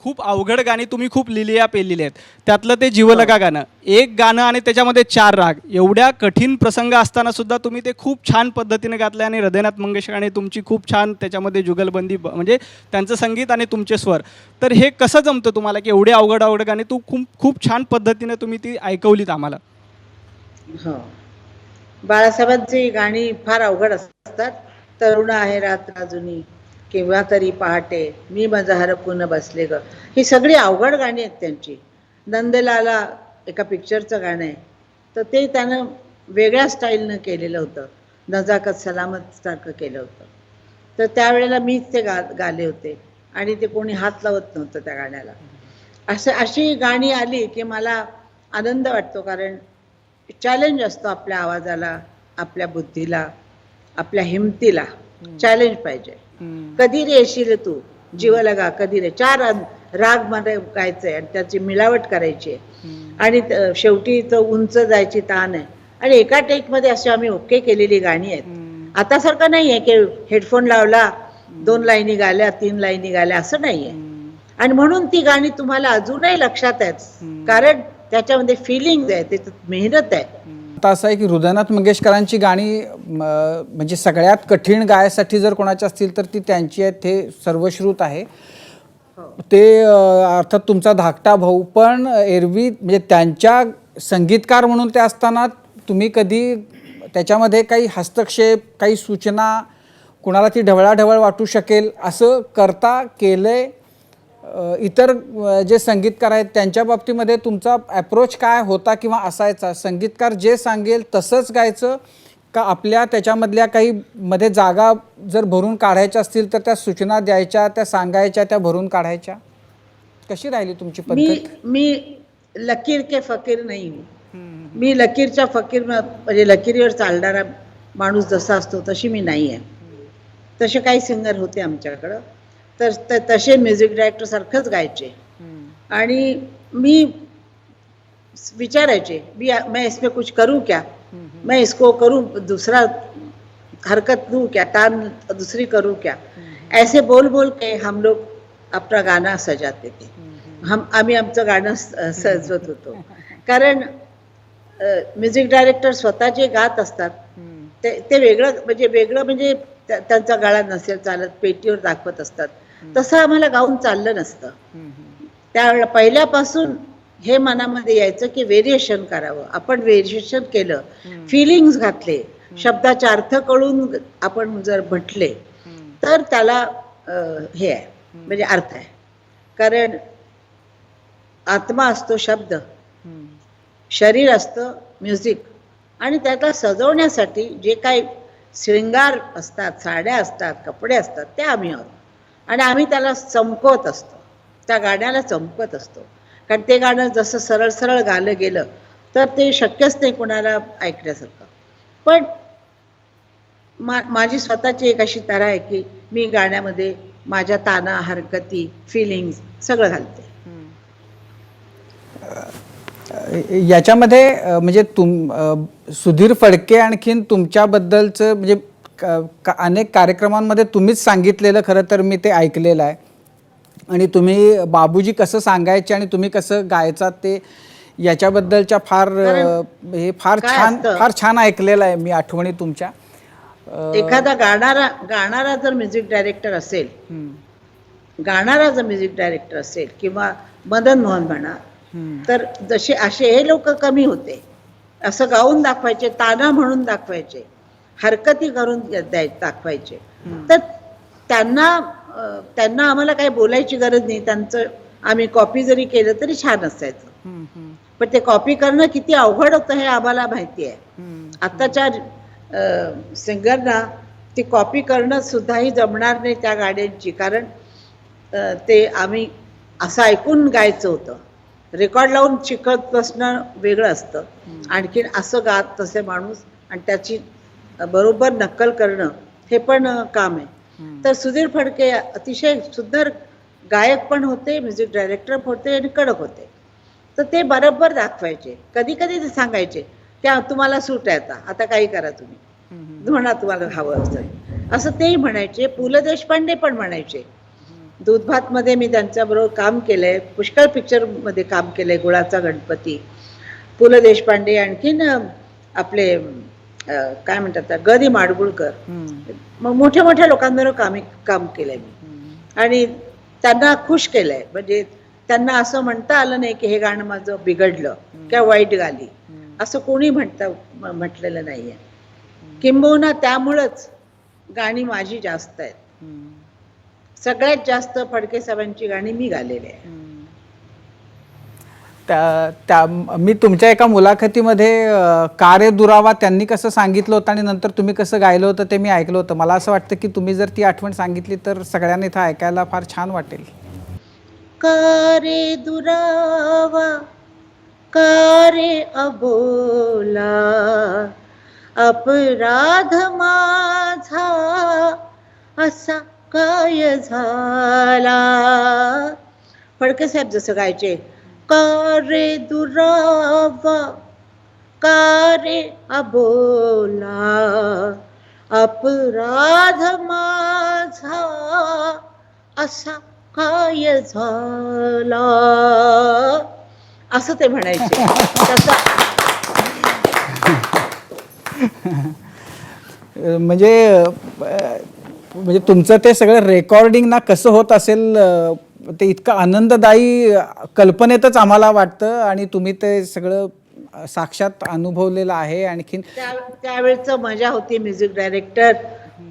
खूप अवघड गाणी तुम्ही खूप लिहिल्या पेललेली आहेत. त्यातलं ते जीवलगा गाणं, एक गाणं आणि त्याच्यामध्ये 4 राग, एवढ्या कठीण प्रसंग असताना सुद्धा तुम्ही ते खूप छान पद्धतीने गातले. आणि हृदयनाथ मंगेशकरांनी तुमची खूप छान त्याच्यामध्ये जुगलबंदी, म्हणजे त्यांचं संगीत आणि तुमचे स्वर. तर हे कसं जमतं तुम्हाला की एवढे अवघड गाणी तू खूप छान पद्धतीने तुम्ही ती ऐकवलीत आम्हाला?
हो, बाळासाहेबांची गाणी फार अवघड असतात. तरुण आहे रात्र अजूनी, केव्हा तरी पहाटे, मी माझं हरपून बसले ग, ही सगळी अवघड गाणी आहेत त्यांची. नंदलाला एका पिक्चरचं गाणं आहे, तर ते त्यानं वेगळ्या स्टाईलनं केलेलं होतं. नजाकत सलामत सारखं केलं होतं. तर त्यावेळेला मीच ते गाले होते आणि ते कोणी हात लावत नव्हतं त्या गाण्याला. अशी गाणी आली की मला आनंद वाटतो, कारण चॅलेंज असतो आपल्या आवाजाला, आपल्या बुद्धीला, आपल्या हिमतीला चॅलेंज पाहिजे. कधी रे येशील तू, जीवलगा कधी रे, 4 राग मध्ये गायचंय आणि त्याची मिळावट करायची आहे. आणि शेवटी तो उंच जायची ताण आहे. आणि एका टेकमध्ये अशी आम्ही ओके केलेली गाणी आहेत. आता सारखं नाही आहे की हेडफोन लावला, 2 लाईनी गाल्या, 3 लाईनी गाल्या, असं नाही आहे. आणि म्हणून ती गाणी तुम्हाला अजूनही लक्षात आहेत, कारण त्याच्यामध्ये फिलिंग आहे, त्याच्यात मेहनत आहे.
आता असं आहे की हृदयनाथ मंगेशकरांची गाणी म्हणजे सगळ्यात कठीण गायसाठी जर कोणाची असतील तर ती त्यांची आहेत. ते सर्वश्रुत आहे. ते अर्थात तुमचा धाकटा भाऊ, पण एरवी म्हणजे त्यांच्या संगीतकार म्हणून ते असताना तुम्ही कधी त्याच्यामध्ये काही हस्तक्षेप, काही सूचना, कुणाला ती ढवळाढवळ वाटू शकेल असं करता केलंय? इतर जे संगीतकार आहेत त्यांच्या बाबतीमध्ये तुमचा अप्रोच काय होता किंवा असायचा? संगीतकार जे सांगेल तसंच गायचं का आपल्या त्याच्यामधल्या काही मध्ये जागा जर भरून काढायच्या असतील तर त्या सूचना द्यायच्या, त्या सांगायच्या, त्या भरून काढायच्या? कशी राहिली तुमची पद्धत?
मी लकीर के फकीर नाही. मी लकीरच्या फकीर म्हणजे लकीरीवर चालणारा माणूस जसा असतो तशी मी नाही आहे. तसे काही सिंगर होते आमच्याकडं, तर तसे म्युझिक डायरेक्टर सारखंच गायचे. आणि मी विचारायचे, मैं इसमें कुछ करूं क्या, मैं इसको करूं, दूसरा हरकत दूं क्या, तान दूसरी करूं क्या. ऐसे बोल बोल के हम लोग अपना गाना सजाते थे. आम्ही आमचं गाणं सजवत होतो. कारण म्युझिक डायरेक्टर स्वतः जे गात असतात ते वेगळं म्हणजे त्यांचा गळा नसेल चालत, पेटीवर दाखवत असतात, तसं आम्हाला गाऊन चाललं नसतं. त्यावेळेला पहिल्यापासून हे मनामध्ये यायचं की व्हेरिएशन करावं. आपण व्हेरिएशन केलं, फिलिंग्स घातले, शब्दाचे अर्थ कळून आपण जर म्हटले तर त्याला हे आहे, म्हणजे अर्थ आहे. कारण आत्मा असतो शब्द, शरीर असतं म्युझिक, आणि त्याला सजवण्यासाठी जे काही श्रृंगार असतात, साड्या असतात, कपडे असतात, ते आम्ही आहोत. आणि आम्ही त्याला चमकवत असतो, त्या गाण्याला चमकवत असतो. कारण ते गाणं जसं सरळ सरळ गालं गेलं तर ते शक्यच नाही कोणाला ऐकण्यासारखं. पण माझी स्वतःची एक अशी तऱ्हा आहे की मी गाण्यामध्ये माझ्या ताना, हरकती, फिलिंग्स सगळं घालते.
याच्यामध्ये म्हणजे सुधीर फडके आणखीन तुमच्याबद्दलचं म्हणजे अनेक कार्यक्रमांमध्ये तुम्हीच सांगितलेलं, खरं तर मी ते ऐकलेलं आहे. आणि तुम्ही बाबूजी कसं सांगायचे आणि तुम्ही कसं गायचात ते याच्याबद्दलच्या फार छान ऐकलेलं आहे मी आठवणी तुमच्या.
एखादा गाणारा जर म्युझिक डायरेक्टर असेल, किंवा मदन मोहन म्हणा, तर जसे असे हे लोक कमी होते. असं गाऊन दाखवायचे, ताना म्हणून दाखवायचे, हरकती करून दाखवायचे. तर त्यांना आम्हाला काही बोलायची गरज नाही. त्यांचं आम्ही कॉपी जरी केलं तरी छान असायचं. पण ते कॉपी करणं किती अवघड होतं हे आम्हाला माहिती आहे. आत्ताच्या सिंगरना ती कॉपी करणं सुद्धाही जमणार नाही त्या गाण्यांची. कारण ते आम्ही असं ऐकून गायचं होतं. रेकॉर्ड लावून शिकत बसणं वेगळं असतं, आणखीन असं गात तसे माणूस आणि त्याची बरोबर नक्कल करणं हे पण काम आहे. तर सुधीर फडके अतिशय सुंदर गायक पण होते, म्युझिक डायरेक्टर होते आणि कडक होते. तर ते बरोबर दाखवायचे. कधी कधी ते सांगायचे त्या तुम्हाला सूट आहे, आता काही करा तुम्ही, म्हणा तुम्हाला हवं असं तेही म्हणायचे. पु ल देशपांडे पण म्हणायचे. दूधभातमध्ये मी त्यांच्याबरोबर काम केलंय, पुष्कळ पिक्चरमध्ये काम केलंय, गुळाचा गणपती, पु ल देशपांडे, आणखीन आपले काय म्हणतात ग दी माडगुळकर, मग मोठ्या मोठ्या लोकांबरोबर काम केलंय मी आणि त्यांना खुश केलंय. म्हणजे त्यांना असं म्हणता आलं नाही की हे गाणं माझं बिघडलं किंवा वाईट गाली, असं कोणी म्हटलेलं नाहीये. किंबहुना त्यामुळंच गाणी माझी जास्त आहेत. सगळ्यात जास्त फडके साहेबांची गाणी मी गालेली आहे.
मी तुमच्या एका मुलाखतीमध्ये कार्य दुरावा त्यांनी कसं सांगितलं होतं आणि नंतर तुम्ही कसं गायलं होतं ते मी ऐकलं होतं. मला असं वाटतं की तुम्ही जर ती आठवण सांगितली तर सगळ्यांना इथं ऐकायला फार छान वाटेल.
कार्य दुरावा कार्य अबोला, अपराध माझा असा काय झाला. फडके साहेब जसं गायचे, कार्य दुरावा कार्य अबोला, अपराध माझा असा काय झाला, असं ते म्हणायचे.
म्हणजे तुमचं ते सगळं रेकॉर्डिंग ना कसं होत असेल ते इतकं आनंददायी कल्पनेतच आम्हाला वाटतं आणि तुम्ही ते सगळं साक्षात अनुभवलेलं आहे. आणखीन
त्यावेळेचं मजा होती. म्युझिक डायरेक्टर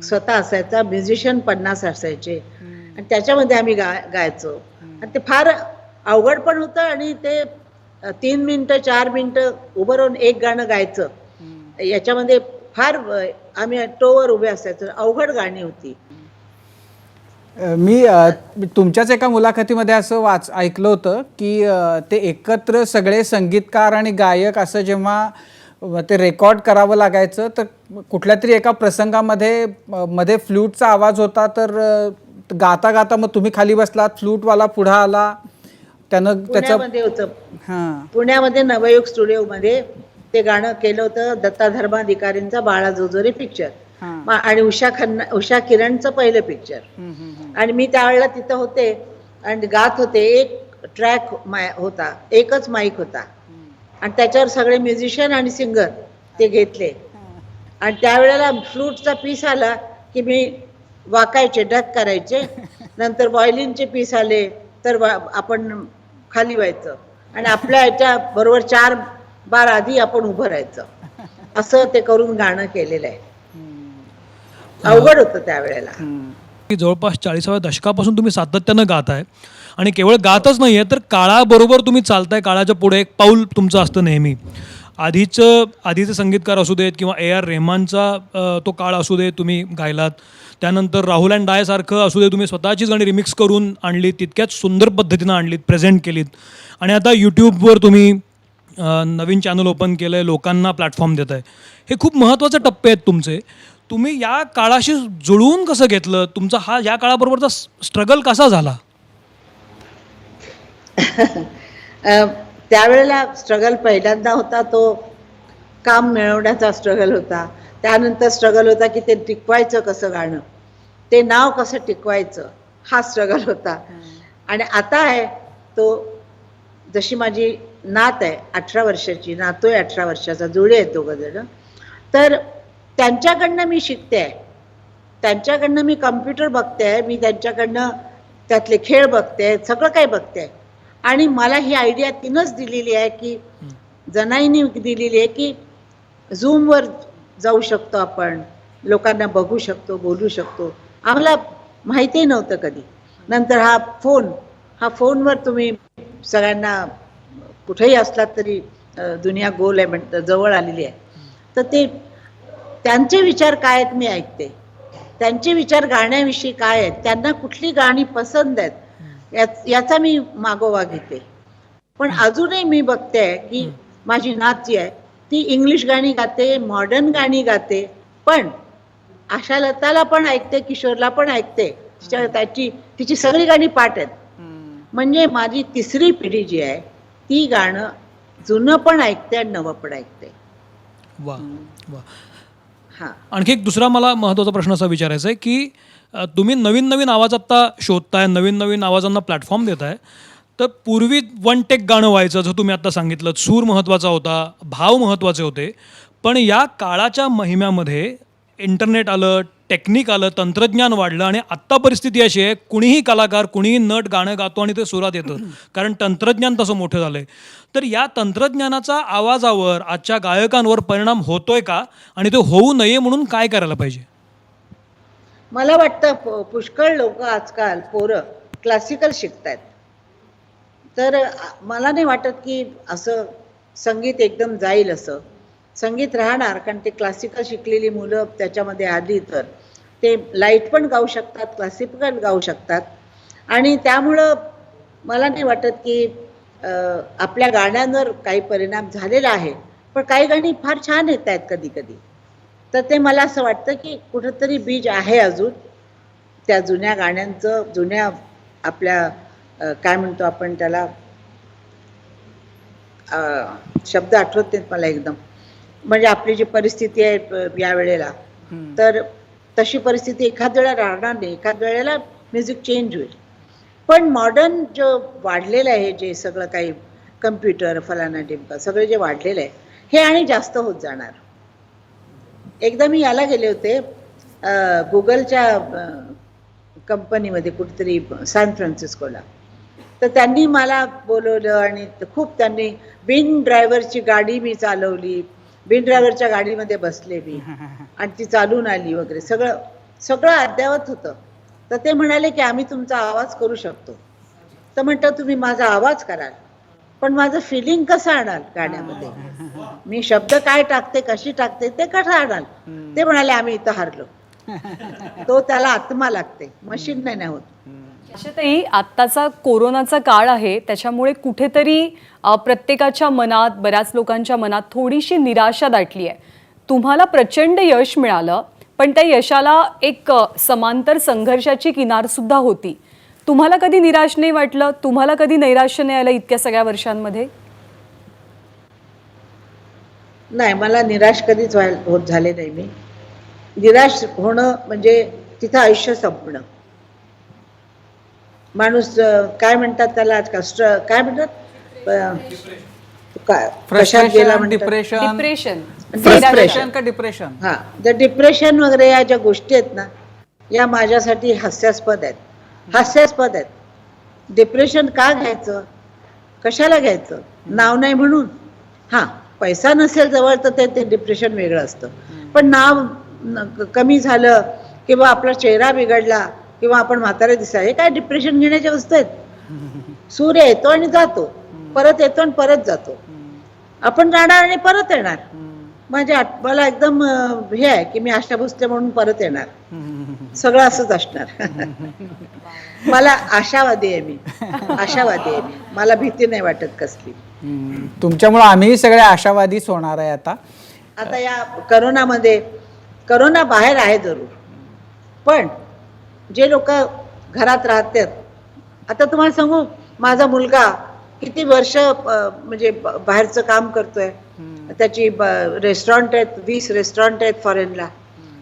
स्वतः असायचा, म्युझिशियन 50 असायचे आणि त्याच्यामध्ये आम्ही गायचो. आणि ते फार अवघड पण होतं आणि ते 3 मिनिटं 4 मिनिटं उभं राहून एक गाणं गायचं, याच्यामध्ये फार आम्ही टोवर उभे असायचो. अवघड गाणी होती.
मी तुमच्याच एका मुलाखतीमध्ये असं ऐकलं होतं की ते एकत्र सगळे संगीतकार आणि गायक असं जेव्हा ते रेकॉर्ड करावं लागायचं तर कुठल्या तरी एका प्रसंगामध्ये मध्ये फ्लूटचा आवाज होता, तर गाता गाता मग तुम्ही खाली बसलात, फ्लूटवाला पुढं आला, त्यानं
पुण्यामध्ये होतं. पुण्यामध्ये नवयुग स्टुडिओमध्ये ते गाणं केलं होतं. दत्ता धर्माधिकारींचा बाळा जोजोरे पिक्चर आणि उषा किरणचं पहिलं पिक्चर. आणि मी त्यावेळेला तिथं होते आणि गात होते. एक ट्रॅक होता, एकच माईक होता आणि त्याच्यावर सगळे म्युझिशियन आणि सिंगर ते घेतले. आणि त्यावेळेला फ्लूटचा पीस आला की मी वाकायचे, डक करायचे. नंतर व्हायोलिनचे पीस आले तर आपण खाली व्हायचं आणि आपल्या ह्याच्या बरोबर 4 बार आधी आपण उभं राहायचं. असं ते करून गाणं केलेलं आहे. अवघड होतं त्यावेळेला.
जवळपास 40व्या दशकापासून तुम्ही सातत्यानं गाताय आणि केवळ गातच नाहीये तर काळाबरोबर तुम्ही चालताय. काळाच्या पुढे एक पाऊल तुमचं असतं नेहमी. आधीचे संगीतकार असू देत किंवा AR रेहमानचा तो काळ असू दे, तुम्ही गायलात. त्यानंतर राहुल अँड डाय सारखं असू दे, तुम्ही स्वतःचीच गाणी रिमिक्स करून आणलीत, तितक्याच सुंदर पद्धतीनं आणलीत, प्रेझेंट केलीत. आणि आता यूट्यूबवर तुम्ही नवीन चॅनल ओपन केलं आहे, लोकांना प्लॅटफॉर्म देत आहे. हे खूप महत्त्वाचे टप्पे आहेत तुमचे. तुम्ही या काळाशी जुळवून कसं घेतलं? तुमचा हा या काळाबरोबरचा स्ट्रगल कसा झाला?
त्यावेळेला स्ट्रगल पहिल्यांदा होता तो काम मिळवण्याचा स्ट्रगल होता. त्यानंतर स्ट्रगल होता की ते टिकवायचं कसं गाणं, ते नाव कसं टिकवायचं, हा स्ट्रगल होता. आणि आता आहे तो, जशी माझी नात आहे 18 वर्षाची, नातोय 18 वर्षाचा, जुळे आहेत दोघं जण. तर त्यांच्याकडनं मी शिकते आहे, त्यांच्याकडनं मी कम्प्युटर बघते आहे, मी त्यांच्याकडनं त्यातले खेळ बघते आहे, सगळं काही बघते आहे. आणि मला ही आयडिया तिनंच दिलेली आहे की जनाईनी दिलेली आहे की झूमवर जाऊ शकतो आपण, लोकांना बघू शकतो, बोलू शकतो. आम्हाला माहितीही नव्हतं कधी. नंतर हा फोनवर तुम्ही सगळ्यांना कुठेही असलात तरी दुनिया गोल आहे म्हणतं, जवळ आलेली आहे. तर ते त्यांचे विचार काय आहेत मी ऐकते, त्यांचे विचार गाण्याविषयी काय आहेत, त्यांना कुठली गाणी पसंत आहेत याचा मी मागोवा घेते. पण अजूनही मी बघते आहे की माझी नात जी आहे ती इंग्लिश गाणी गाते, मॉडर्न गाणी गाते, पण आशालताला पण ऐकते, किशोरला पण ऐकते, तिची सगळी गाणी पाठ आहेत. म्हणजे माझी तिसरी पिढी जी आहे ती गाणं जुनं पण ऐकते आणि नवं पण ऐकते.
वा वा.
हां,
आणखी एक दुसरा मला महत्त्वाचा प्रश्न असा विचारायचा आहे की तुम्ही नवीन नवीन आवाज आत्ता शोधताय, नवीन नवीन आवाजांना प्लॅटफॉर्म देताय. तर पूर्वी वन टेक गाणं व्हायचं, जसं तुम्ही आत्ता सांगितलं, सूर महत्त्वाचा होता, भाव महत्त्वाचे होते. पण या काळाच्या महिम्यामध्ये इंटरनेट आलं, टेक्निक आलं, तंत्रज्ञान वाढलं आणि आत्ता परिस्थिती अशी आहे, कुणीही कलाकार, कुणीही नट गाणं गातो आणि ते सुरात येतं, कारण तंत्रज्ञान तसं मोठं झालं आहे. तर या तंत्रज्ञानाचा आवाजावर, आजच्या गायकांवर परिणाम होतोय का, आणि तो होऊ नये म्हणून काय करायला पाहिजे?
मला वाटतं पुष्कळ लोक आजकाल पोरं क्लासिकल शिकतायत. तर मला नाही वाटत की असं संगीत एकदम जाईल. असं संगीत राहणार, कारण ते क्लासिकल शिकलेली मुलं त्याच्यामध्ये आली तर ते लाईट पण गाऊ शकतात, क्लासिकल गाऊ शकतात. आणि त्यामुळं मला नाही वाटत की आपल्या गाण्यांवर काही परिणाम झालेला आहे. पण काही गाणी फार छान येत आहेत कधी कधी. तर ते मला असं वाटतं की कुठंतरी बीज आहे अजून त्या जुन्या गाण्यांचं, जुन्या आपल्या काय म्हणतो आपण त्याला, शब्द आठवत नाहीत मला एकदम. म्हणजे आपली जी परिस्थिती आहे या वेळेला, तर तशी परिस्थिती एखाद वेळेला राहणार नाही, एखाद वेळेला म्युझिक चेंज होईल. पण मॉडर्न जो वाढलेलं आहे, जे सगळं काही कम्प्युटर फलाना टिमका सगळं जे वाढलेलं आहे, हे आणि जास्त होत जाणार. एकदा मी याला गेले होते गुगलच्या कंपनीमध्ये कुठेतरी सॅन फ्रान्सिस्कोला. तर त्यांनी मला बोलवलं आणि खूप त्यांनी बिन ड्रायव्हरची गाडी मी चालवली, बिन ड्रायव्हरच्या गाडीमध्ये बसले मी आणि ती चालून आली वगैरे, सगळं अद्ययावत होतं. तर ते म्हणाले की आम्ही तुमचा आवाज करू शकतो. तर म्हटलं तुम्ही माझा आवाज कराल, पण माझं फिलिंग कसं आणाल गाण्यामध्ये, मी शब्द काय टाकते, कशी टाकते, ते कसं आणाल. ते म्हणाले आम्ही इथं हारलो. तो त्याला आत्मा लागते, मशीन नाही होत.
अशातही आत्ताचा कोरोनाचा काळ आहे, त्याच्यामुळे कुठेतरी प्रत्येकाच्या मनात, बऱ्याच लोकांच्या मनात थोडीशी निराशा दाटली आहे. तुम्हाला प्रचंड यश मिळालं, पण त्या यशाला एक समांतर संघर्षाची किनारसुद्धा होती. तुम्हाला कधी निराश नाही वाटलं? तुम्हाला कधी नैराश्य नाही आलं इतक्या सगळ्या वर्षांमध्ये?
नाही, मला निराश कधीच होत झाले नाही. मी निराश होणं म्हणजे तिथं आयुष्य संपणं. माणूस काय म्हणतात त्याला, काय म्हणतात, कशात गेला म्हणतात,
डिप्रेशन.
फ्रस्ट्रेशन का डिप्रेशन.
हां, तर डिप्रेशन वगैरे या ज्या गोष्टी आहेत ना, या माझ्यासाठी हास्यास्पद आहेत. डिप्रेशन का घ्यायचं, कशाला घ्यायचं, नाव नाही म्हणून. हां, पैसा नसेल जवळ तर ते डिप्रेशन वेगळं असतं. पण नाव कमी झालं किंवा आपला चेहरा बिघडला किंवा आपण म्हातारे दिसा, हे काय डिप्रेशन घेण्याच्या वस्तू आहेत. सूर्य येतो आणि जातो, परत येतो आणि परत जातो. आपण जाणार आणि परत येणार. मला एकदम हे आहे की मी आशा भोसले म्हणून परत येणार, सगळं असंच असणार. मला आशावादी आहे मी. मला भीती नाही वाटत कसली.
तुमच्यामुळे आम्ही सगळे आशावादीच होणार आहे. आता
या करोनामध्ये, करोना बाहेर आहे जरूर, पण जे लोक घरात राहतात, आता तुम्हाला सांगू, माझा मुलगा किती वर्ष म्हणजे बाहेरचं काम करतोय. त्याची रेस्टॉरंट आहेत, 20 रेस्टॉरंट आहेत फॉरेनला.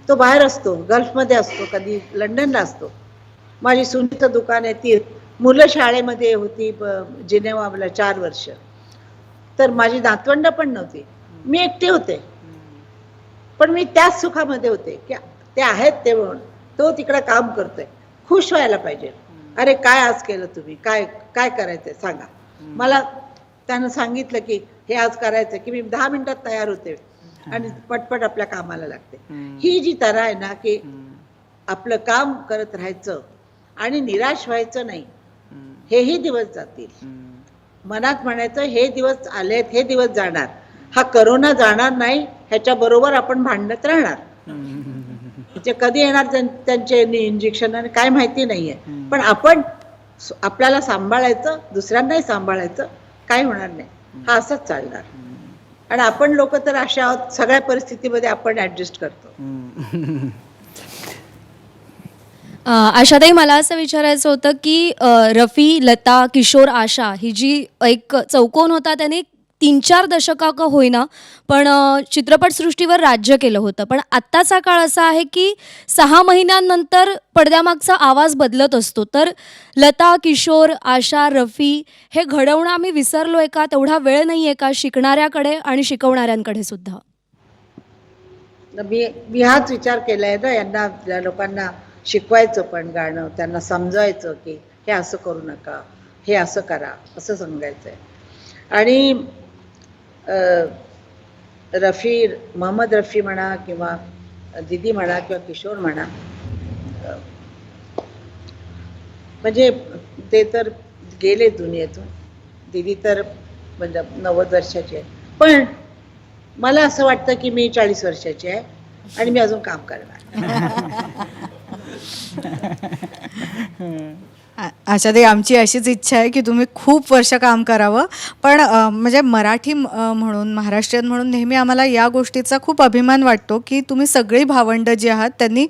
तो बाहेर असतो, गल्फमध्ये असतो, कधी लंडनला असतो. माझी सुनीचं दुकान आहे, ती मुलं शाळेमध्ये होती जिनेवाला 4 वर्ष. तर माझी नातवंड पण नव्हती, मी एकटी होते. पण पण मी त्याच सुखामध्ये होते की ते आहेत ते म्हणून तो तिकडे काम करतोय. खुश व्हायला पाहिजे. अरे काय आज केलं तुम्ही, काय काय करायचंय सांगा मला. त्यानं सांगितलं की हे आज करायचं की मी 10 मिनिटात तयार होते आणि पटपट आपल्या कामाला लागते. ही जी तरा आहे ना की आपलं काम करत राहायचं आणि निराश व्हायचं नाही. हेही दिवस जातील. मनात म्हणायचं हे दिवस आलेत, हे दिवस जाणार. हा करोना जाणार नाही, ह्याच्या बरोबर आपण भांडत राहणार. म्हणजे कधी येणार त्यांचे इंजेक्शन आणि काय माहिती नाहीये. पण आपण आपल्याला सांभाळायचं, दुसऱ्यांनाही सांभाळायचं, काय होणार नाही. हा असंच चालणार. आणि आपण लोक तर अशा आहोत, सगळ्या परिस्थितीमध्ये आपण ऍडजस्ट करतो.
आशाताई, मला असं विचारायचं होतं की रफी, लता, किशोर, आशा ही जी एक चौकोन होता त्याने 3-4 दशका का होईना पण चित्रपटसृष्टीवर राज्य केलं होतं. पण आत्ताचा काळ असा आहे की 6 महिन्यांनंतर पडद्यामागचा आवाज बदलत असतो. तर लता, किशोर, आशा, रफी हे घडवणं आम्ही विसरलो आहे का? तेवढा वेळ नाही आहे का शिकणाऱ्याकडे आणि शिकवणाऱ्यांकडे सुद्धा?
मी हाच विचार केलाय ना, यांना या लोकांना शिकवायचं पण गाणं, त्यांना समजायचं की हे असं करू नका, हे असं करा, असं सांगायचंय. आणि रफी, मोहम्मद रफी म्हणा किंवा दीदी म्हणा किंवा किशोर म्हणा, म्हणजे ते तर गेले दुनियेतून. दीदी तर म्हणजे 90 वर्षाची आहे. पण मला असं वाटतं की मी 40 वर्षाची आहे आणि मी अजून काम करणार.
आशाताई, आमची अशीच इच्छा आहे की तुम्ही खूप वर्ष काम करावं. पण म्हणजे मराठी म्हणून, महाराष्ट्रीयन म्हणून नेहमी आम्हाला या गोष्टीचा खूप अभिमान वाटतो की तुम्ही सगळी भावंडं जी आहात त्यांनी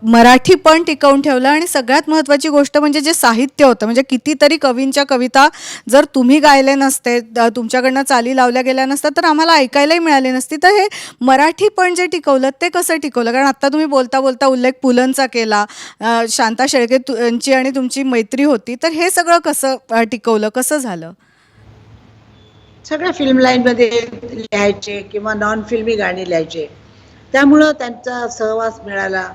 मराठी पण टिकवून ठेवलं. आणि सगळ्यात महत्त्वाची गोष्ट म्हणजे जे साहित्य होतं, म्हणजे कितीतरी कवींच्या कविता जर तुम्ही गायले नसते, तुमच्याकडनं चाली लावल्या गेल्या नसत्या तर आम्हाला ऐकायलाही मिळाली नसती. तर हे मराठी पण जे टिकवलं ते कसं टिकवलं? कारण आत्ता तुम्ही बोलता बोलता उल्लेख पुलंचा केला, शांता शेळके यांची आणि तुमची मैत्री होती. तर हे सगळं कसं टिकवलं, कसं झालं?
सगळ्या फिल्म लाईनमध्ये लिहायचे किंवा नॉन फिल्मी गाणी लिहायचे, त्यामुळं त्यांचा सहवास मिळाला,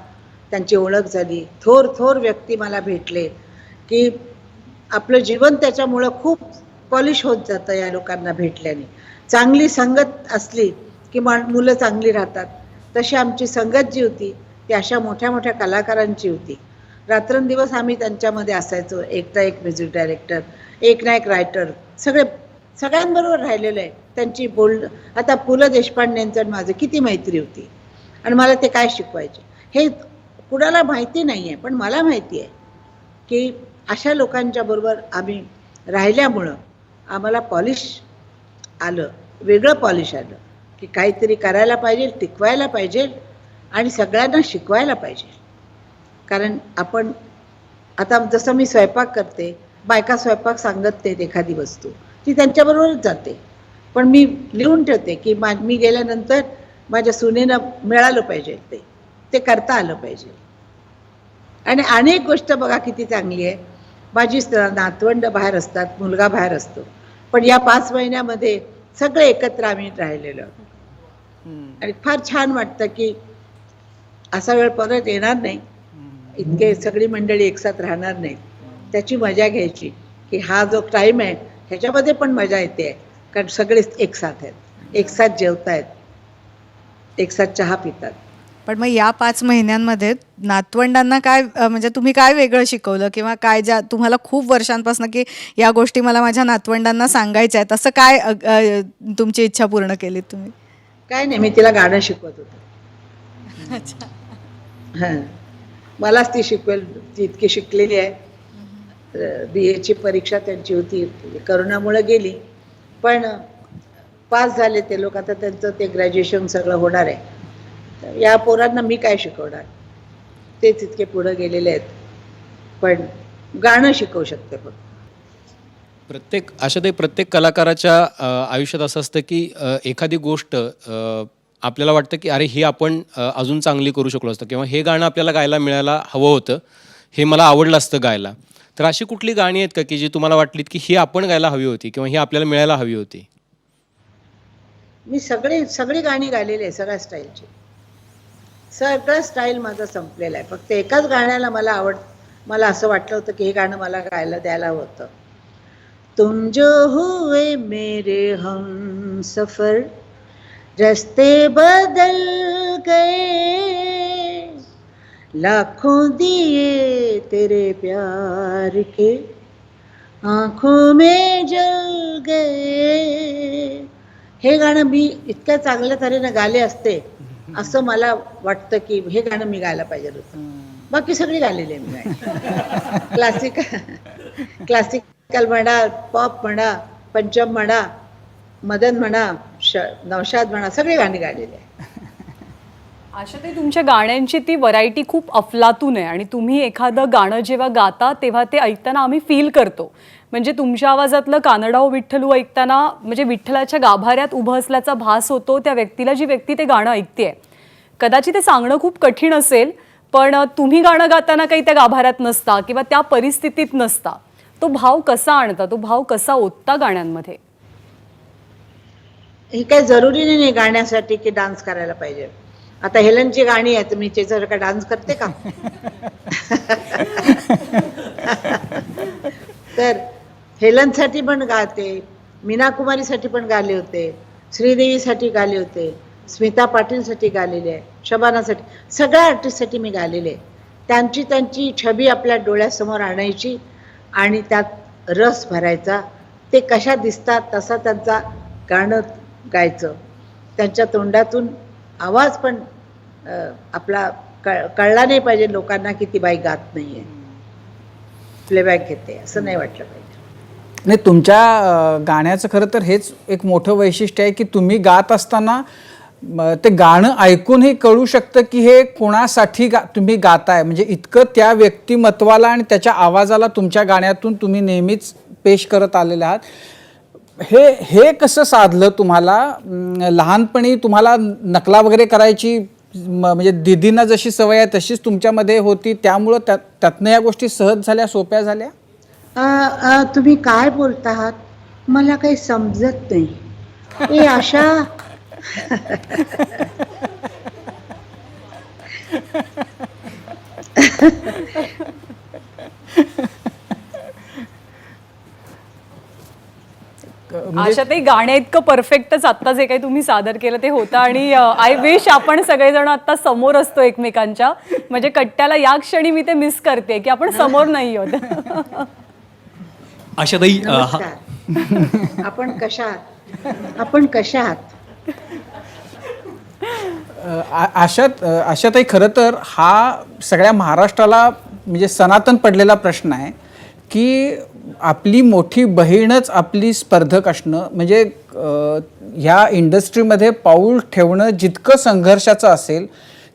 त्यांची ओळख झाली. थोर थोर व्यक्ती मला भेटले की आपलं जीवन त्याच्यामुळं खूप पॉलिश होत जातं या लोकांना भेटल्याने. चांगली संगत असली की मुलं चांगली राहतात. तशी आमची संगत जी होती ती अशा मोठ्या मोठ्या कलाकारांची होती. रात्रंदिवस आम्ही त्यांच्यामध्ये असायचो. एकटा एक म्युझिक डायरेक्टर, एक ना एक रायटर, सगळ्यांबरोबर राहिलेलं आहे. त्यांची आता पु ल देशपांडेंचं माझं किती मैत्री होती आणि मला ते काय शिकवायचे हे कुणाला माहिती नाही आहे. पण मला माहिती आहे की अशा लोकांच्या बरोबर आम्ही राहिल्यामुळं आम्हाला पॉलिश आलं, वेगळं पॉलिश आलं की काहीतरी करायला पाहिजे, टिकवायला पाहिजे आणि सगळ्यांना शिकवायला पाहिजे. कारण आपण आता जसं मी स्वयंपाक करते, बायका स्वयंपाक सांगत नाहीत, एखादी वस्तू ती त्यांच्याबरोबरच जाते. पण मी लिहून ठेवते की मी गेल्यानंतर माझ्या सुनेनं मिळालं पाहिजे, ते करता आलं पाहिजे. आणि अनेक गोष्ट बघा किती चांगली आहे. माझी नातवंड बाहेर असतात, मुलगा बाहेर असतो, पण या 5 महिन्यामध्ये सगळे एकत्र आम्ही राहिलेलो आणि फार छान वाटतं की असा वेळ परत येणार नाही. इतके सगळी मंडळी एकसाथ राहणार नाहीत. त्याची मजा घ्यायची की हा जो टाईम आहे ह्याच्यामध्ये पण मजा येते. कारण सगळे एकसाथ आहेत, एकसाथ जेवतायत, एकसाथ चहा पितात.
पण मग या 5 महिन्यांमध्ये नातवंडांना काय म्हणजे तुम्ही काय वेगळं शिकवलं किंवा काय ज्या तुम्हाला खूप वर्षांपासून की या गोष्टी मला माझ्या नातवंडांना सांगायच्या आहेत, असं काय तुमची इच्छा पूर्ण केली तुम्ही?
काय नाही, मी तिला गाणं शिकवत होते.
अच्छा.
हां, मलाच ती शिकवेल, ती इतकी शिकलेली आहे. BA परीक्षा त्यांची होती, करोनामुळे गेली, पण पास झाले ते लोक. आता त्यांचं ते ग्रॅज्युएशन सगळं होणार आहे. तर या पोरांना मी काय शिकवणार? तेच इतके पुढे गेलेले आहेत. पण गाणं शिकवू शकते. पण
प्रत्येक कलाकाराच्या आयुष्यात असं असतं की एखादी गोष्ट आपल्याला वाटतं की अरे ही आपण अजून चांगली करू शकलो असतं किंवा हे गाणं आपल्याला गायला मिळायला हवं होतं, हे मला आवडलं असतं गायला. तर अशी कुठली गाणी आहेत का की जी तुम्हाला वाटलीत की ही आपण गायला हवी होती किंवा ही आपल्याला मिळायला हवी होती?
मी सगळी गाणी गायलेली आहे, सगळ्या स्टाईलची. सगळं स्टाईल माझं संपलेलं आहे. फक्त एकाच गाण्याला मला असं वाटलं होतं की हे गाणं मला गायला द्यायला होतं. तुम जो हुए मेरे हम सफर, रस्ते बदल गए, लाखों दिए तेरे प्यार के, आंखों में जल गए. हे गाणं मी इतक्या चांगल्या तऱ्हेनं गाले असते असं मला वाटतं की हे गाणं मी गायला पाहिजे होतं. बाकी सगळी गालेली आहे मी गाणी. क्लासिकल म्हणा, पॉप म्हणा, पंचम म्हणा, मदन म्हणा, नौशाद म्हणा, सगळी गाणी गालेली आहे.
आशाताई, तुमच्या गाण्यांची ती व्हरायटी खूप अफलातून आहे आणि तुम्ही एखादं गाणं जेव्हा गाता तेव्हा ते ऐकताना आम्ही फील करतो. म्हणजे तुमच्या आवाजातलं कानडाओ विठ्ठलू ऐकताना म्हणजे विठ्ठलाच्या गाभाऱ्यात उभं असल्याचा भास होतो त्या व्यक्तीला, जी व्यक्ती ते गाणं ऐकते. कदाचित ते सांगणं खूप कठीण असेल, पण तुम्ही गाणं गाताना काही त्या गाभाऱ्यात नसता किंवा त्या परिस्थितीत नसता. तो भाव कसा आणता, तो भाव कसा ओतता गाण्यांमध्ये?
ही काही जरुरी नाही गाण्यासाठी की डान्स करायला पाहिजे. आता हेलनची गाणी आहेत, मी त्याच्यावर का डान्स करते का? तर हेलनसाठी पण गाते, मीना कुमारीसाठी पण गाले होते, श्रीदेवीसाठी गाले होते, स्मिता पाटीलसाठी गालेले आहे, शबानासाठी, सगळ्या आर्टिस्टसाठी मी गालेले. त्यांची छबी आपल्या डोळ्यासमोर आणायची आणि त्यात रस भरायचा. ते कशा दिसतात तसा त्यांचा गाणं गायचं. त्यांच्या तोंडातून आवाज पण आपला कळला नाही पाहिजे लोकांना की ती बाई गात नाही आहे, प्लेबॅक घेते, असं नाही वाटलं पाहिजे.
नाही, तुमच्या गाण्याचं खरं तर हेच एक मोठं वैशिष्ट्य आहे की तुम्ही गात असताना ते गाणं ऐकूनही कळू शकतं की हे कोणासाठी तुम्ही गाताय. म्हणजे इतकं त्या व्यक्तिमत्वाला आणि त्याच्या आवाजाला तुमच्या गाण्यातून तुम्ही नेहमीच पेश करत आलेले आहात. हे कसं साधलं तुम्हाला? लहानपणी तुम्हाला नकला वगैरे करायची म्हणजे दीदींना जशी सवय आहे तशीच तुमच्यामध्ये होती, त्यामुळं त्यातनं या गोष्टी सहज झाल्या, सोप्या झाल्या?
तुम्ही काय बोलत आहात मला काही समजत नाही. ए आशा,
आशाताई, गाण्या इतकं परफेक्टच आत्ता जे काही तुम्ही सादर केलं ते होतं आणि आय विश आपण सगळेजण आता समोर असतो एकमेकांच्या. म्हणजे कट्ट्याला या क्षणी मी ते मिस करते की आपण समोर नाही आहोत.
आशाताई,
नमस्कार. आपण कशा आहात?
आशाताई, खरं तर हा सगळ्या महाराष्ट्राला म्हणजे सनातन पडलेला प्रश्न आहे की आपली मोठी बहीणच आपली स्पर्धक असणं म्हणजे ह्या इंडस्ट्रीमध्ये पाऊल ठेवणं जितकं संघर्षाचं असेल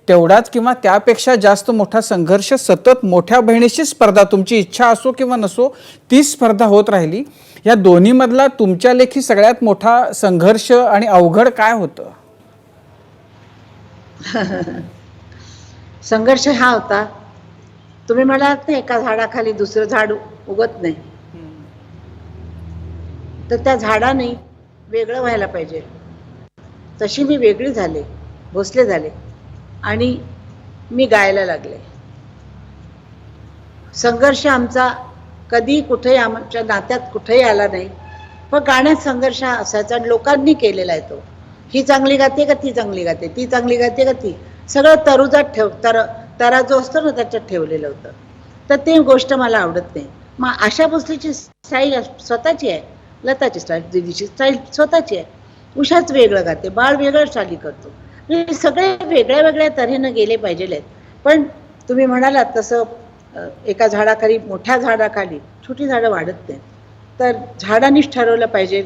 तेवढाच किंवा त्यापेक्षा जास्त मोठा संघर्ष सतत मोठ्या बहिणीची स्पर्धा, तुमची इच्छा असो किंवा नसो ती स्पर्धा होत राहिली. या दोन्हीमधला तुमच्या लेखी सगळ्यात मोठा संघर्ष आणि अवघड काय होतं?
संघर्ष हा होता, तुम्ही म्हणालात ना एका झाडाखाली दुसरं झाड उगत नाही, तर त्या झाडाने वेगळं व्हायला पाहिजे. तशी मी वेगळी झाले, भोसले झाले आणि मी गायला लागले. संघर्ष आमचा कधी कुठेही आमच्या नात्यात कुठेही आला नाही, पण गाण्यात संघर्ष हा असायचा. लोकांनी केलेला आहे तो. ही चांगली गाते का ती चांगली गाते, ती चांगली गाते का ती, सगळं तरुजात तरा जो असतो ना त्याच्यात ठेवलेलं होतं. तर ते गोष्ट मला आवडत नाही. मग आशा भोसलेची स्टाईल स्वतःची आहे, लताची स्टाईल, दीदीची स्टाईल स्वतःची आहे, उषाच वेगळं गाते, बाळ वेगळं स्टाईल करतो. म्हणजे सगळे वेगळ्या वेगळ्या तऱ्हेनं गेले पाहिजे. पण तुम्ही म्हणालात तसं एका झाडाखाली, मोठ्या झाडाखाली छोटी झाडं वाढत नाहीत. तर झाडांनीच ठरवलं पाहिजे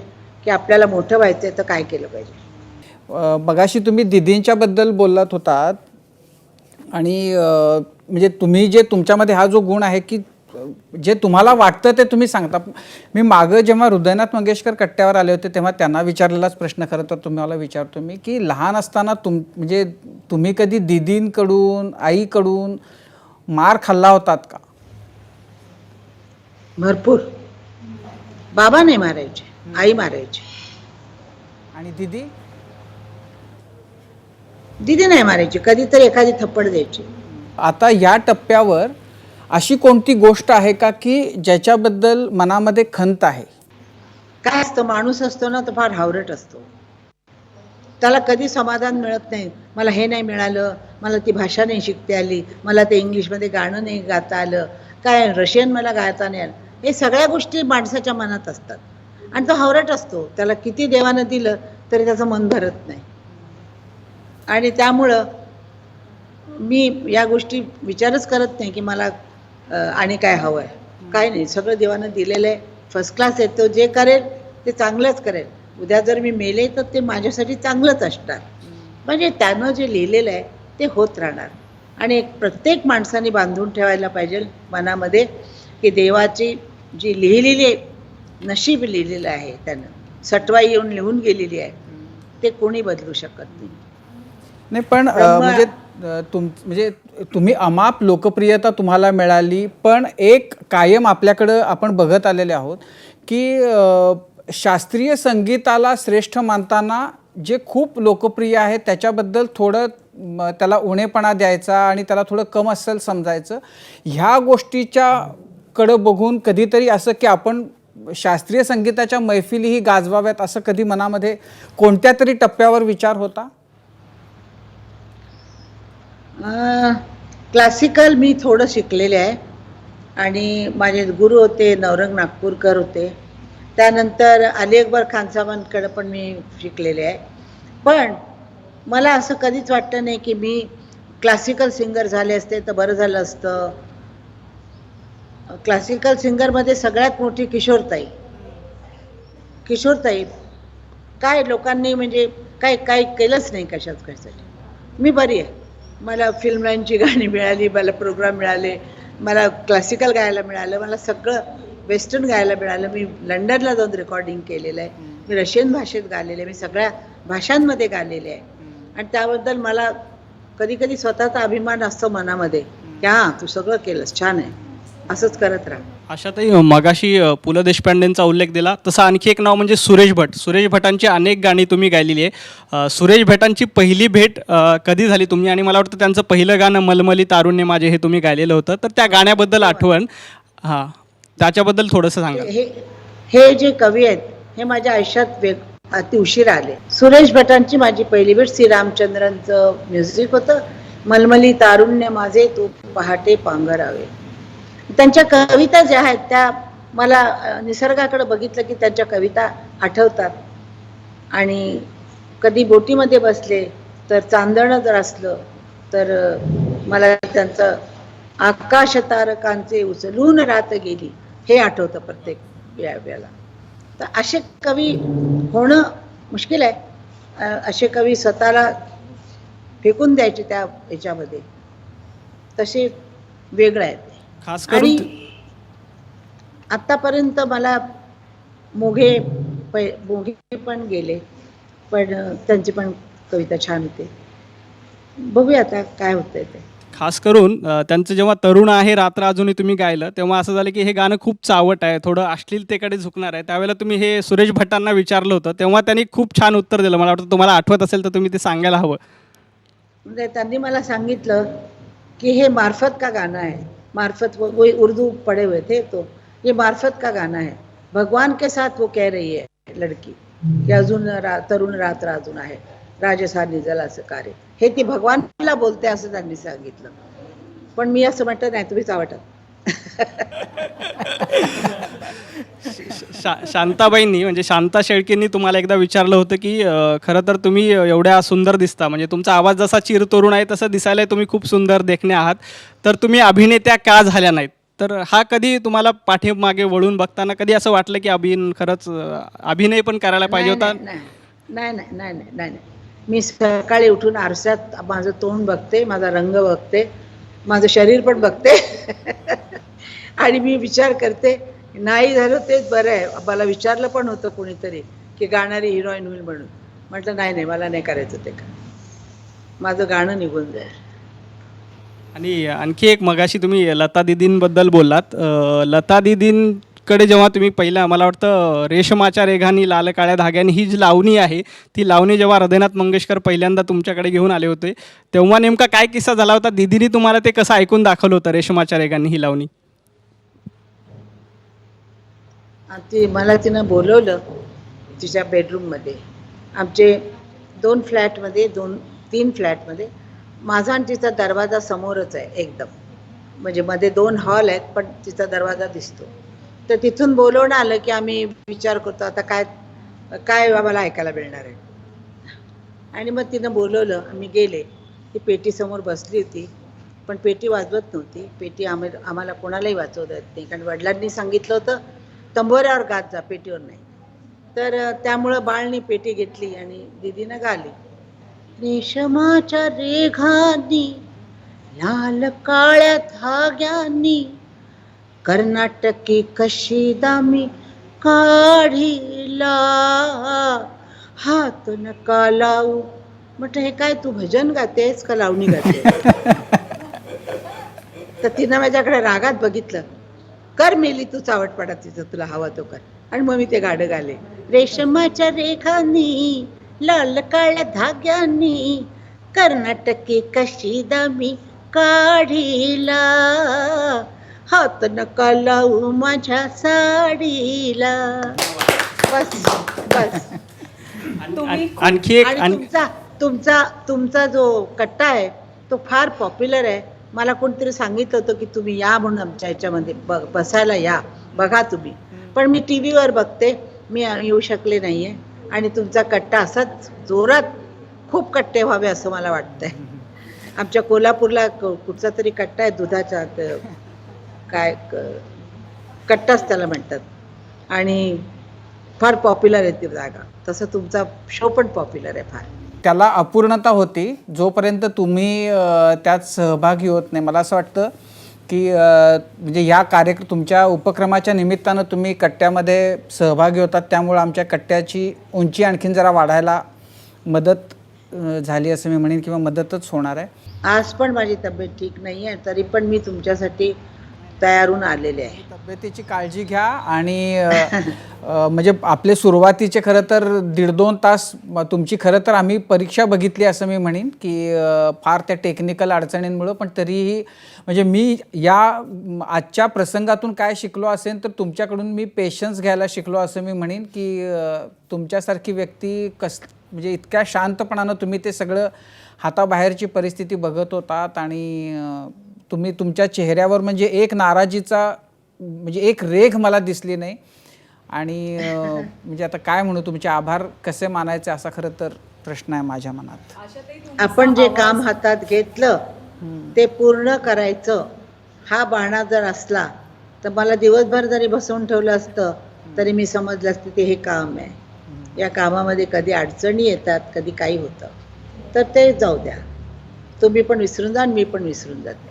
की आपल्याला मोठं व्हायचं आहे तर काय केलं पाहिजे.
मगाशी तुम्ही दीदींच्या बद्दल बोललात होतात आणि म्हणजे तुम्ही जे तुमच्यामध्ये हा जो गुण आहे की जे तुम्हाला वाटतं ते तुम्ही सांगता. मी मागं जेव्हा हृदयनाथ मंगेशकर कट्ट्यावर आले होते तेव्हा त्यांना विचारलेलाच प्रश्न खरं तर तुम्हाला विचारतो मी की लहान असताना म्हणजे तुम्ही कधी दीदींकडून, आईकडून मार खाल्ला होतात का?
भरपूर. बाबा नाही मारायचे, आई मारायची.
आणि दीदी?
दिदी नाही मारायची, कधीतरी एखादी थप्पड द्यायची.
आता या टप्प्यावर अशी कोणती गोष्ट आहे का की ज्याच्याबद्दल मनामध्ये खंत आहे?
काय असतं, माणूस असतो ना तो फार हावरट असतो. त्याला कधी समाधान मिळत नाही. मला हे नाही मिळालं, मला ती भाषा नाही शिकता आली, मला ते इंग्लिशमध्ये गाणं नाही गाता आलं, काय रशियन मला गाता नाही आलं. हे सगळ्या गोष्टी माणसाच्या मनात असतात आणि तो हावरट असतो. त्याला किती देवानं दिलं तरी त्याचं मन भरत नाही. आणि त्यामुळं मी या गोष्टी विचारच करत नाही की मला आणि काय हवं आहे. काय नाही, सगळं देवानं दिलेलं आहे. फर्स्ट क्लास आहे. तो जे करेल ते चांगलंच करेल. उद्या जर मी मेले तर ते माझ्यासाठी चांगलंच असणार. म्हणजे त्यानं जे लिहिलेलं आहे ते होत राहणार. आणि एक प्रत्येक माणसाने बांधून ठेवायला पाहिजे मनामध्ये की देवाची जी लिहिलेली आहे, नशीब लिहिलेलं आहे त्यानं, सटवाई येऊन लिहून गेलेली आहे, ते कोणी बदलू शकत नाही.
नाही पण म्हणजे तुम्ही अमाप लोकप्रियता तुम्हाला मिळाली, पण एक कायम आपल्याकडं आपण बघत आलेले आहोत की शास्त्रीय संगीताला श्रेष्ठ मानताना जे खूप लोकप्रिय आहे त्याच्याबद्दल थोडं त्याला उणेपणा द्यायचा आणि त्याला थोडं कम अस्सल समजायचं. ह्या गोष्टीच्याकडं बघून कधीतरी असं की आपण शास्त्रीय संगीताच्या मैफिलीही गाजवाव्यात असं कधी मनामध्ये कोणत्या तरी टप्प्यावर विचार होता?
क्लासिकल मी थोडं शिकलेले आहे आणि माझे गुरु होते नवरंग नागपूरकर होते. त्यानंतर अली अकबर खान साहेबांकडे पण मी शिकलेले आहे. पण मला असं कधीच वाटतं नाही की मी क्लासिकल सिंगर झाले असते तर बरं झालं असतं. क्लासिकल सिंगरमध्ये सगळ्यात मोठी किशोरताई. काय लोकांनी म्हणजे काय केलंच नाही कशासाठी. मी बरी आहे. मला फिल्म लाईनची गाणी मिळाली, मला प्रोग्राम मिळाले, मला क्लासिकल गायला मिळालं, मला सगळं वेस्टर्न गायला मिळालं. मी लंडनला जाऊन रेकॉर्डिंग केलेलं आहे, मी रशियन भाषेत गालेलं आहे, मी सगळ्या भाषांमध्ये गालेले आहे. आणि त्याबद्दल मला कधी कधी स्वतःचा अभिमान असतो मनामध्ये की हां तू सगळं केलंस, छान आहे, असंच करत राहा.
अशातही मगाशी पु ल देशपांडेंचा उल्लेख दिला तसं आणखी एक नाव म्हणजे सुरेश भट. सुरेश भटांची अनेक गाणी तुम्ही गायलेली आहे. सुरेश भटांची पहिली भेट कधी झाली तुम्ही? आणि मला वाटतं त्यांचं पहिलं गाणं मलमली तारुण्य माझे हे तुम्ही गायलेलं होतं, तर त्या गाण्याबद्दल आठवण, हां त्याच्याबद्दल थोडंसं सांगा.
हे जे कवी आहेत हे माझ्या आयुष्यात अति उशिरा आले. सुरेश भटांची माझी पहिली भेट श्री रामचंद्रांचं म्युझिक होतं. मलमली तारुण्य माझे तू पहाटे पांघरावे. त्यांच्या कविता ज्या आहेत त्या मला निसर्गाकडे बघितलं की त्यांच्या कविता आठवतात. आणि कधी बोटीमध्ये बसले तर चांदणं जर असलं तर मला त्यांचं आकाश तारकांचे उचलून रात गेली हे आठवतं प्रत्येक वेळेला. तर असे कवी होणं मुश्किल आहे. असे कवी स्वतःला फेकून द्यायचे त्या ह्याच्यामध्ये, तसे वेगळं आहे.
खास
आणि
करून
आत्तापर्यंत मला मोघे पण गेले, पण त्यांची पण कविता छान होते. बघूया आता काय होतंय ते.
खास करून त्यांचं जेव्हा तरुण आहे रात्र अजूनही तुम्ही गायलं तेव्हा असं झालं की हे गाणं खूप चावट आहे, थोडं अश्लीलतेकडे झुकणार आहे. त्यावेळेला तुम्ही हे सुरेश भटांना विचारलं होतं तेव्हा त्यांनी खूप छान उत्तर दिलं. मला वाटतं तुम्हाला आठवत असेल तर तुम्ही ते सांगायला हवं.
म्हणजे त्यांनी मला सांगितलं कि हे मार्फत का गाना है, मार्फत वो उर्दू पढ़े हुए थे तो ये मार्फत का गाना है. भगवान के साथ वो कह रही है लड़की की अजून तरुण रात्र अजून आहे, राजसानी जलाचं कार्य, हे ती भगवानला बोलते असं त्यांनी सांगितलं. पण मी असं म्हटलं नाही, तुम्हीच आवडत.
शांताबाईंनी म्हणजे शांता शेळकेंनी तुम्हाला एकदा विचारलं होतं की खरं तर तुम्ही एवढ्या सुंदर दिसता, म्हणजे तुमचा आवाज जसा चिरतरुण आहे तसं दिसायला तुम्ही खूप सुंदर देखणे आहात, तर तुम्ही अभिनेत्या का झाल्या नाहीत? तर हा कधी तुम्हाला पाठीमागे वळून बघताना कधी असं वाटलं की खरंच अभिनय पण करायला पाहिजे होता?
नाही. मी सकाळी उठून आरशात माझं तोंड बघते, माझा रंग बघते, माझं शरीर पण बघते आणि मी विचार करते नाही झालं तेच बरं आहे. मला विचारलं पण होतं कोणीतरी की गाणारी हिरोईन होईल म्हणून. म्हटलं नाही मला नाही करायचं ते का, माझं गाणं निघून जाईल.
आणि आणखी एक मगाशी तुम्ही लता दीदींबद्दल बोललात. लता दीदीं कडे जेव्हा तुम्ही पहिला मला वाटतं रेशमाच्या रेघांनी लाल काळ्या धाग्यांनी ही जी लावणी आहे ती लावणी जेव्हा हृदयनाथ मंगेशकर पहिल्यांदा तुमच्याकडे घेऊन आले होते तेव्हा नेमका काय किस्सा झाला होता? दीदीने तुम्हाला ते कसं ऐकून दाखवलं होतं रेशमाच्या रेघांनी ही लावणी?
मला तिनं बोलवलं तिच्या बेडरूममध्ये. आमचे 2 फ्लॅटमध्ये 2-3 फ्लॅटमध्ये माझा आणि तिचा दरवाजा समोरच आहे एकदम, म्हणजे मध्ये 2 हॉल आहेत पण तिचा दरवाजा दिसतो. तर तिथून बोलवणं आलं की आम्ही विचार करतो आता काय काय आम्हाला ऐकायला मिळणार आहे. आणि मग तिनं बोलवलं, आम्ही गेले. ती पेटीसमोर बसली होती पण पेटी वाजवत नव्हती. पेटी आम्हाला कोणालाही वाजवता येत नाही, कारण वडिलांनी सांगितलं होतं तंबोऱ्यावर गात जा, पेटीवर नाही. तर त्यामुळं बाळनी पेटी घेतली आणि दीदीनं गाली. रेशमाच्या रेघांनी लाल काळ्या धाग्यांनी कर्नाटकी कशिदा मी काढिला, हात नका लावू. म्हटलं हे काय तू भजन गातेस का लावणी गाते? तर तिनं माझ्याकडे रागात बघितलं. कर मेली तू चावटपडा तिचं, तुला हवा तो कर. आणि मग मी ते गाणं गाले. रेशमाच्या रेखांनी लाल काळ्या धाग्यांनी कर्नाटकी कशिदा मी काढिला, हात नका लावू माझ्या साडीला. बस बस.
आणखी एक
आणि तुमचा जो कट्टा आहे तो फार पॉप्युलर आहे. मला कोणतरी सांगितलं होतं की तुम्ही या म्हणून आमच्या ह्याच्यामध्ये बसायला या, बघा तुम्ही. पण मी टी व्हीवर बघते, मी येऊ शकले नाही आहे. आणि तुमचा कट्टा असाच जोरात खूप कट्टे व्हावे असं मला वाटतंय. आमच्या कोल्हापूरला कुठचा तरी कट्टा आहे दुधाचा, काय कट्टाच त्याला म्हणतात, आणि फार पॉप्युलर आहे ती जागा. तसं तुमचा शो पण पॉप्युलर आहे फार.
त्याला अपूर्णता होती जोपर्यंत तुम्ही त्यात सहभागी होत नाही. मला असं वाटतं की म्हणजे ह्या तुमच्या उपक्रमाच्या निमित्तानं तुम्ही कट्ट्यामध्ये सहभागी होतात, त्यामुळं आमच्या कट्ट्याची उंची आणखीन जरा वाढायला मदत झाली असं मी म्हणेन, किंवा मदतच होणार आहे.
आज पण माझी तब्येत ठीक नाही आहे, तरी पण मी तुमच्यासाठी तयारून आलेले आहे.
तब्येतीची काळजी घ्या. आणि म्हणजे आपले सुरुवातीचे खरं तर 1.5-2 तास तुमची खरं तर आम्ही परीक्षा बघितली असं मी म्हणेन, की फार त्या टेक्निकल अडचणींमुळं. पण तरीही म्हणजे मी या आजच्या प्रसंगातून काय शिकलो असेल तर तुमच्याकडून मी पेशन्स घ्यायला शिकलो असं मी म्हणेन, की तुमच्यासारखी व्यक्ती म्हणजे इतक्या शांतपणानं तुम्ही ते सगळं हाताबाहेरची परिस्थिती बघत होतात. आणि तुम्ही तुमच्या चेहऱ्यावर म्हणजे एक नाराजीचा म्हणजे एक रेघ मला दिसली नाही. आणि म्हणजे आता काय म्हणू, तुमचे आभार कसे मानायचे असा खरं तर प्रश्न आहे माझ्या मनात.
आपण जे काम हातात घेतलं ते पूर्ण करायचं हा बाणा जर असला तर मला दिवसभर जरी बसवून ठेवलं असतं तरी मी समजलं असतं ते हे काम आहे. या कामामध्ये कधी अडचणी येतात, कधी काही होतं, तर ते जाऊ द्या. तुम्ही पण विसरून जा आणि मी पण विसरून जाते.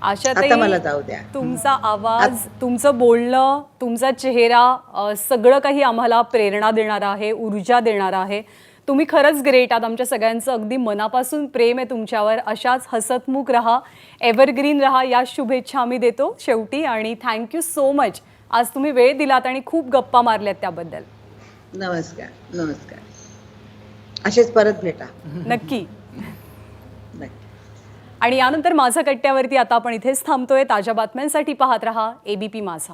आता मला जाऊ द्या.
तुमचा आवाज, तुमचं बोलणं, तुमचा चेहरा, सगळं काही आम्हाला प्रेरणा देणार आहे, ऊर्जा देणार आहे. तुम्ही खरंच ग्रेट आहात. आमच्या सगळ्यांचं अगदी मनापासून प्रेम आहे तुमच्यावर. अशाच हसतमुख रहा, एव्हरग्रीन रहा, या शुभेच्छा आम्ही देतो शेवटी. आणि थँक्यू सो मच, आज तुम्ही वेळ दिलात आणि खूप गप्पा मारल्यात त्याबद्दल.
नमस्कार. नमस्कार. असेच परत भेटा.
नक्की. आणि यानंतर माझा कट्ट्यावरती आता आपण इथेच थांबतोय. ताज्या बातम्यांसाठी पाहत रहा ABP माझा.